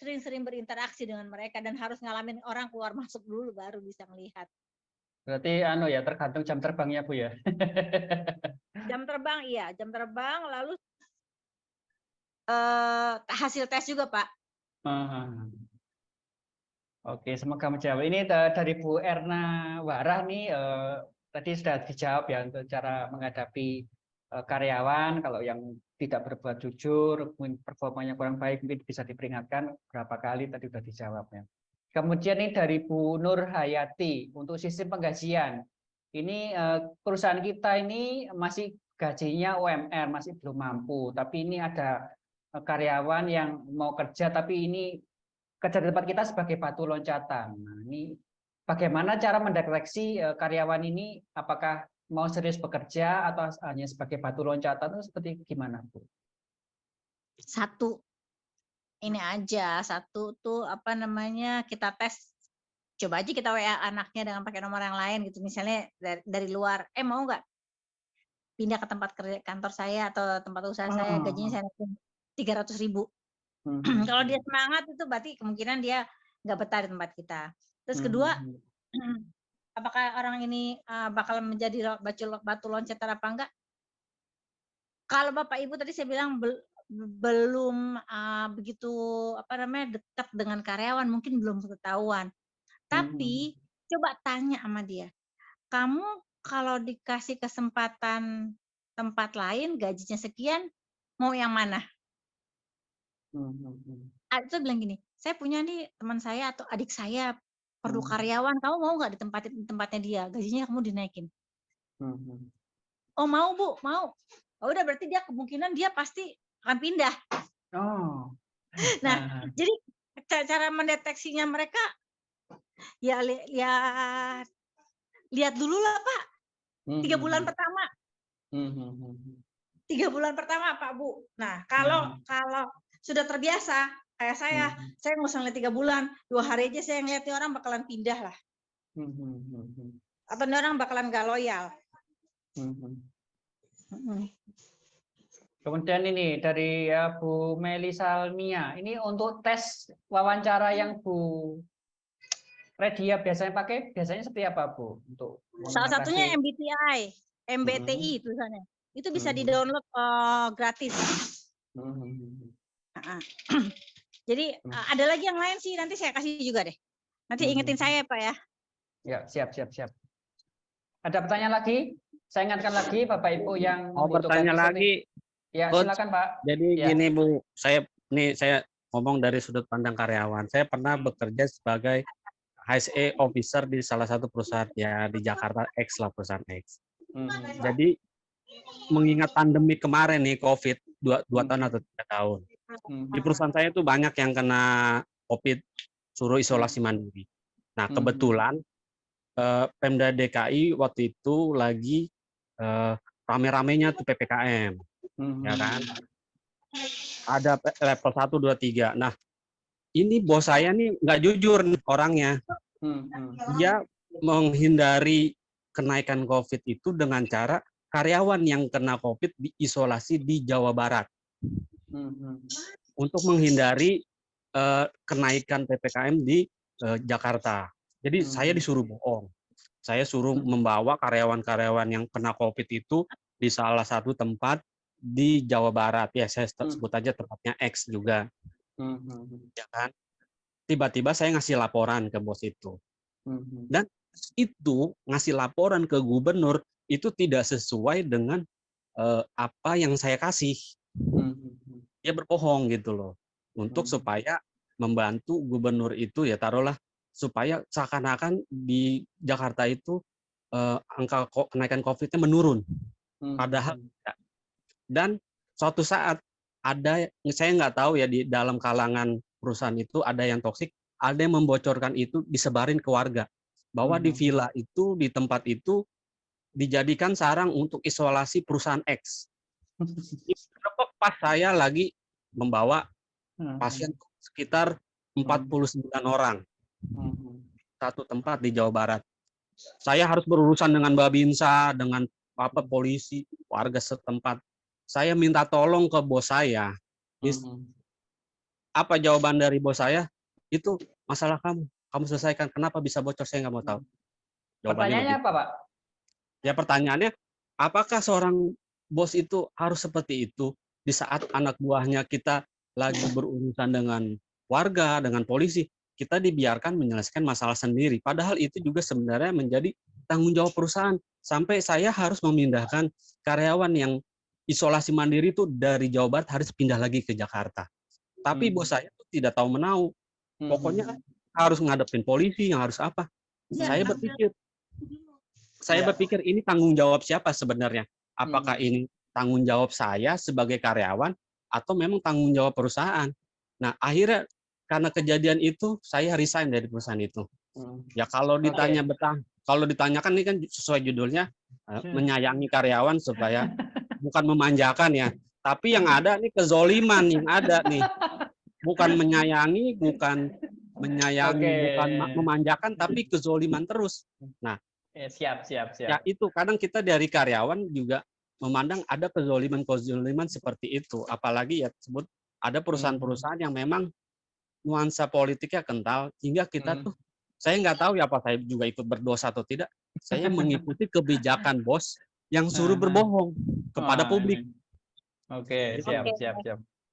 sering-sering berinteraksi dengan mereka dan harus ngalamin orang keluar masuk dulu baru bisa melihat. Berarti ya tergantung jam terbangnya Bu ya. Jam terbang iya, jam terbang lalu hasil tes juga Pak. Oke, semoga menjawab. Ini dari Bu Erna Warah nih tadi sudah dijawab ya untuk cara menghadapi karyawan kalau yang tidak berbuat jujur, performanya kurang baik, mungkin bisa diperingatkan berapa kali tadi sudah dijawab ya. Kemudian ini dari Bu Nur Hayati untuk sistem penggajian. Ini perusahaan kita ini masih gajinya UMR, masih belum mampu, tapi ini ada karyawan yang mau kerja tapi ini kerja di tempat kita sebagai batu loncatan. Nah, ini bagaimana cara mendeteksi karyawan ini apakah mau serius bekerja atau hanya sebagai batu loncatan itu seperti gimana Bu? satu ini aja, satu tuh apa namanya, kita tes, coba aja kita WA anaknya dengan pakai nomor yang lain gitu, misalnya dari luar, mau nggak pindah ke tempat kerja kantor saya atau tempat usaha saya, gajinya saya naikin 300.000. Kalau dia semangat itu berarti kemungkinan dia nggak betah di tempat kita. Terus kedua, apakah orang ini bakal menjadi batu loncatan apa enggak? Kalau Bapak Ibu tadi saya bilang belum begitu dekat dengan karyawan, mungkin belum ketahuan. Tapi coba tanya sama dia, kamu kalau dikasih kesempatan tempat lain gajinya sekian, mau yang mana? Itu bilang gini, saya punya nih teman saya atau adik saya perlu karyawan, kamu mau nggak ditempatin di tempatnya dia, gajinya kamu dinaikin? Oh mau Bu, mau. Oh, udah berarti dia kemungkinan dia pasti akan pindah. Nah, jadi cara mendeteksinya mereka ya lihat dulu lah Pak. 3 bulan pertama. 3 bulan pertama Pak Bu. Nah, kalau sudah terbiasa kayak saya nggak usah ngeliat 3 bulan, 2 hari aja saya ngeliat orang bakalan pindah lah. Atau orang bakalan nggak loyal. Kemudian ini dari Bu Meli Salmia, ini untuk tes wawancara yang Bu Redia biasanya pakai, biasanya seperti apa Bu? Untuk salah satunya MBTI tulisannya. Itu bisa di-download gratis. Jadi ada lagi yang lain sih, nanti saya kasih juga deh. Nanti ingetin saya Pak ya. Ya, siap. Ada pertanyaan lagi? Saya ingatkan lagi Bapak Ibu yang bertanya lagi. Ya, silakan Pak. Jadi gini Bu, saya ngomong dari sudut pandang karyawan. Saya pernah bekerja sebagai HSE officer di salah satu perusahaan ya di Jakarta X lah, perusahaan X. Jadi mengingat pandemi kemarin nih COVID 2 tahun atau 3 tahun. Di perusahaan saya itu banyak yang kena COVID, suruh isolasi mandiri. Nah, kebetulan Pemda DKI waktu itu lagi rame-ramenya tuh PPKM. Ya kan? Ada level 1, 2, 3. Nah, ini bos saya nih nggak jujur nih orangnya. Dia menghindari kenaikan COVID itu dengan cara karyawan yang kena COVID diisolasi di Jawa Barat. Untuk menghindari kenaikan PPKM di Jakarta. Jadi saya disuruh bohong. Saya suruh membawa karyawan-karyawan yang kena COVID itu di salah satu tempat di Jawa Barat, ya saya sebut aja tempatnya X juga, ya kan. Tiba-tiba saya ngasih laporan ke bos itu, dan itu ngasih laporan ke gubernur itu tidak sesuai dengan apa yang saya kasih. Dia berbohong gitu loh, untuk supaya membantu gubernur itu ya taruhlah supaya seakan-akan di Jakarta itu angka kenaikan COVID-nya menurun, padahal tidak. Dan suatu saat ada, saya nggak tahu ya di dalam kalangan perusahaan itu ada yang toksik, ada yang membocorkan itu disebarin ke warga bahwa di villa itu, di tempat itu dijadikan sarang untuk isolasi perusahaan X. Pas saya lagi membawa pasien sekitar 49 orang satu tempat di Jawa Barat. Saya harus berurusan dengan Babinsa, dengan polisi, warga setempat. Saya minta tolong ke bos saya. Apa jawaban dari bos saya? Itu masalah kamu selesaikan. Kenapa bisa bocor? Saya nggak mau tahu. Pertanyaannya apa, Pak? Ya pertanyaannya, apakah seorang bos itu harus seperti itu di saat anak buahnya kita lagi berurusan dengan warga, dengan polisi, kita dibiarkan menyelesaikan masalah sendiri. Padahal itu juga sebenarnya menjadi tanggung jawab perusahaan. Sampai saya harus memindahkan karyawan yang isolasi mandiri itu dari Jawa Barat harus pindah lagi ke Jakarta. Tapi bos saya itu tidak tahu menau. Pokoknya harus ngadepin polisi, yang harus apa. Saya berpikir ini tanggung jawab siapa sebenarnya? Apakah ini tanggung jawab saya sebagai karyawan atau memang tanggung jawab perusahaan? Nah, akhirnya karena kejadian itu saya resign dari perusahaan itu. Ya kalau ditanya kalau ditanyakan ini kan sesuai judulnya menyayangi karyawan supaya bukan memanjakan ya. Tapi yang ada nih kezoliman yang ada nih. Bukan menyayangi, bukan memanjakan, tapi kezoliman terus. Nah, siap. Ya itu kadang kita dari karyawan juga memandang ada kezoliman seperti itu. Apalagi ya sebut ada perusahaan-perusahaan yang memang nuansa politiknya kental, hingga kita tuh, saya nggak tahu ya apa saya juga ikut berdosa atau tidak, saya mengikuti kebijakan bos yang suruh berbohong kepada publik. Oke, siap.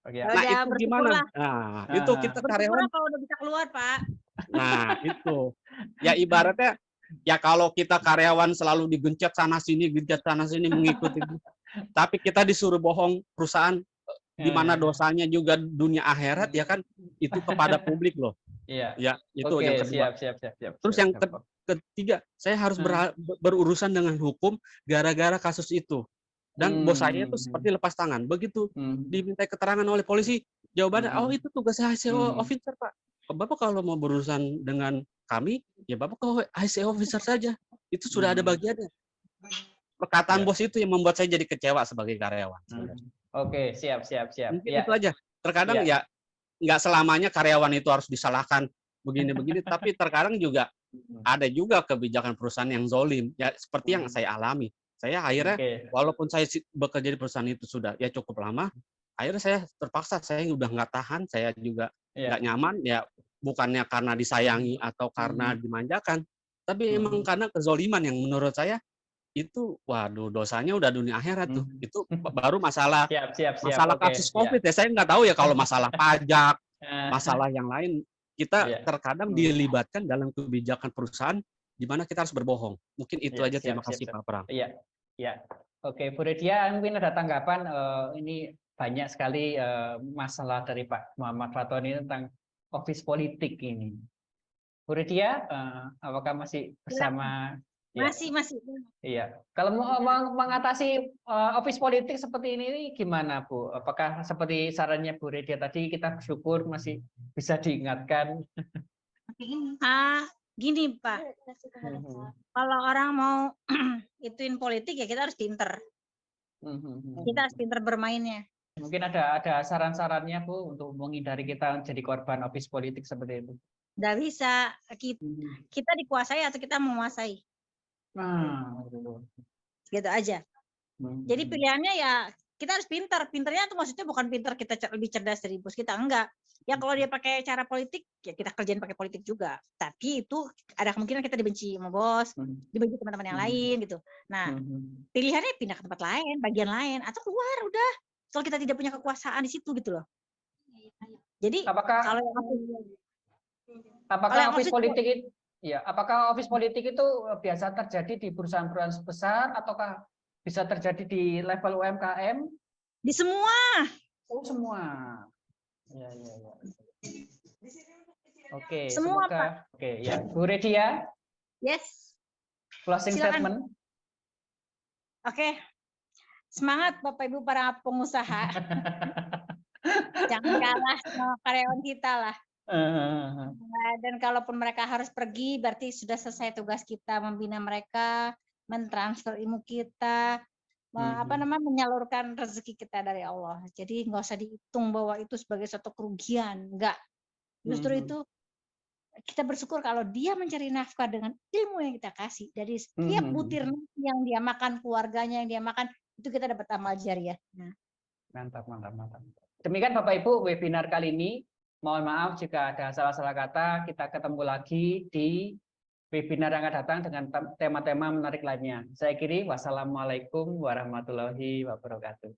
Oke. Nah itu gimana? Nah itu kita karyawan kalau udah bisa keluar, Pak. Nah itu ya ibaratnya ya kalau kita karyawan selalu digencet sana sini mengikuti, tapi kita disuruh bohong perusahaan di mana dosanya juga dunia akhirat ya kan, itu kepada publik loh. Iya. Ya itu yang kedua. Siap. Terus yang ketiga, saya harus berurusan dengan hukum gara-gara kasus itu. Dan bos saya itu seperti lepas tangan. Begitu diminta keterangan oleh polisi, jawabannya, oh itu tugas HCO officer, Pak. Bapak kalau mau berurusan dengan kami, ya Bapak ke HCO officer saja. Itu sudah ada bagiannya. Perkataan bos itu yang membuat saya jadi kecewa sebagai karyawan. Oke, siap. Mungkin itu aja. Terkadang ya nggak selamanya karyawan itu harus disalahkan begini-begini, tapi terkadang juga ada juga kebijakan perusahaan yang zolim. Ya seperti yang saya alami. Saya akhirnya, walaupun saya bekerja di perusahaan itu sudah ya cukup lama, akhirnya saya terpaksa, saya udah nggak tahan, saya juga nggak nyaman, ya bukannya karena disayangi atau karena dimanjakan, tapi emang karena kezoliman yang menurut saya itu, waduh, dosanya udah dunia akhirat tuh. Itu baru masalah masalah kasus COVID ya. Saya nggak tahu ya kalau masalah pajak, masalah yang lain, kita terkadang dilibatkan dalam kebijakan perusahaan di mana kita harus berbohong. Mungkin itu aja. Terima kasih Pak Pram. Iya. Oke, Bu Redia, mungkin ada tanggapan. Ini banyak sekali masalah dari Pak Muhammad Fatoni tentang office politik ini. Bu Redia, apakah masih bersama? Masih. Iya. Kalau mau mengatasi office politik seperti ini gimana, Bu? Apakah seperti sarannya Bu Redia tadi, kita bersyukur masih bisa diingatkan? Gini Pak, kalau orang mau ituin politik ya kita harus pinter. Kita harus pinter bermainnya. Mungkin ada saran-sarannya Bu untuk menghindari kita jadi korban office politik seperti itu. Nggak bisa, kita dikuasai atau kita menguasai. Gitu aja. Jadi pilihannya ya kita harus pintar. Pinternya tuh maksudnya bukan pintar kita lebih cerdas dari bos kita, enggak. Ya kalau dia pakai cara politik, ya kita kerjain pakai politik juga. Tapi itu ada kemungkinan kita dibenci sama bos, dibenci teman-teman yang lain gitu. Nah, pilihannya pindah ke tempat lain, bagian lain, atau keluar udah. Kalau kita tidak punya kekuasaan di situ gitu loh. Jadi apakah office politik itu apakah office politik itu biasa terjadi di perusahaan-perusahaan besar ataukah bisa terjadi di level UMKM? Di semua. Oh, semua. Ya. Oke, semua, semoga. Pak. Oke, ya. Bu Redia? Yes. Closing statement. Oke. Semangat Bapak Ibu para pengusaha. Jangan kalah sama karyawan kita lah. Dan kalaupun mereka harus pergi, berarti sudah selesai tugas kita membina mereka, mentransfer ilmu kita, menyalurkan rezeki kita dari Allah. Jadi nggak usah dihitung bahwa itu sebagai suatu kerugian, enggak. Justru itu kita bersyukur kalau dia mencari nafkah dengan ilmu yang kita kasih. Dari setiap butir yang dia makan, keluarganya yang dia makan, itu kita dapat amal jariah. Mantap. Demikian Bapak Ibu webinar kali ini. Mohon maaf jika ada salah-salah kata. Kita ketemu lagi di webinar yang akan datang dengan tema-tema menarik lainnya. Saya akhiri, wassalamualaikum warahmatullahi wabarakatuh.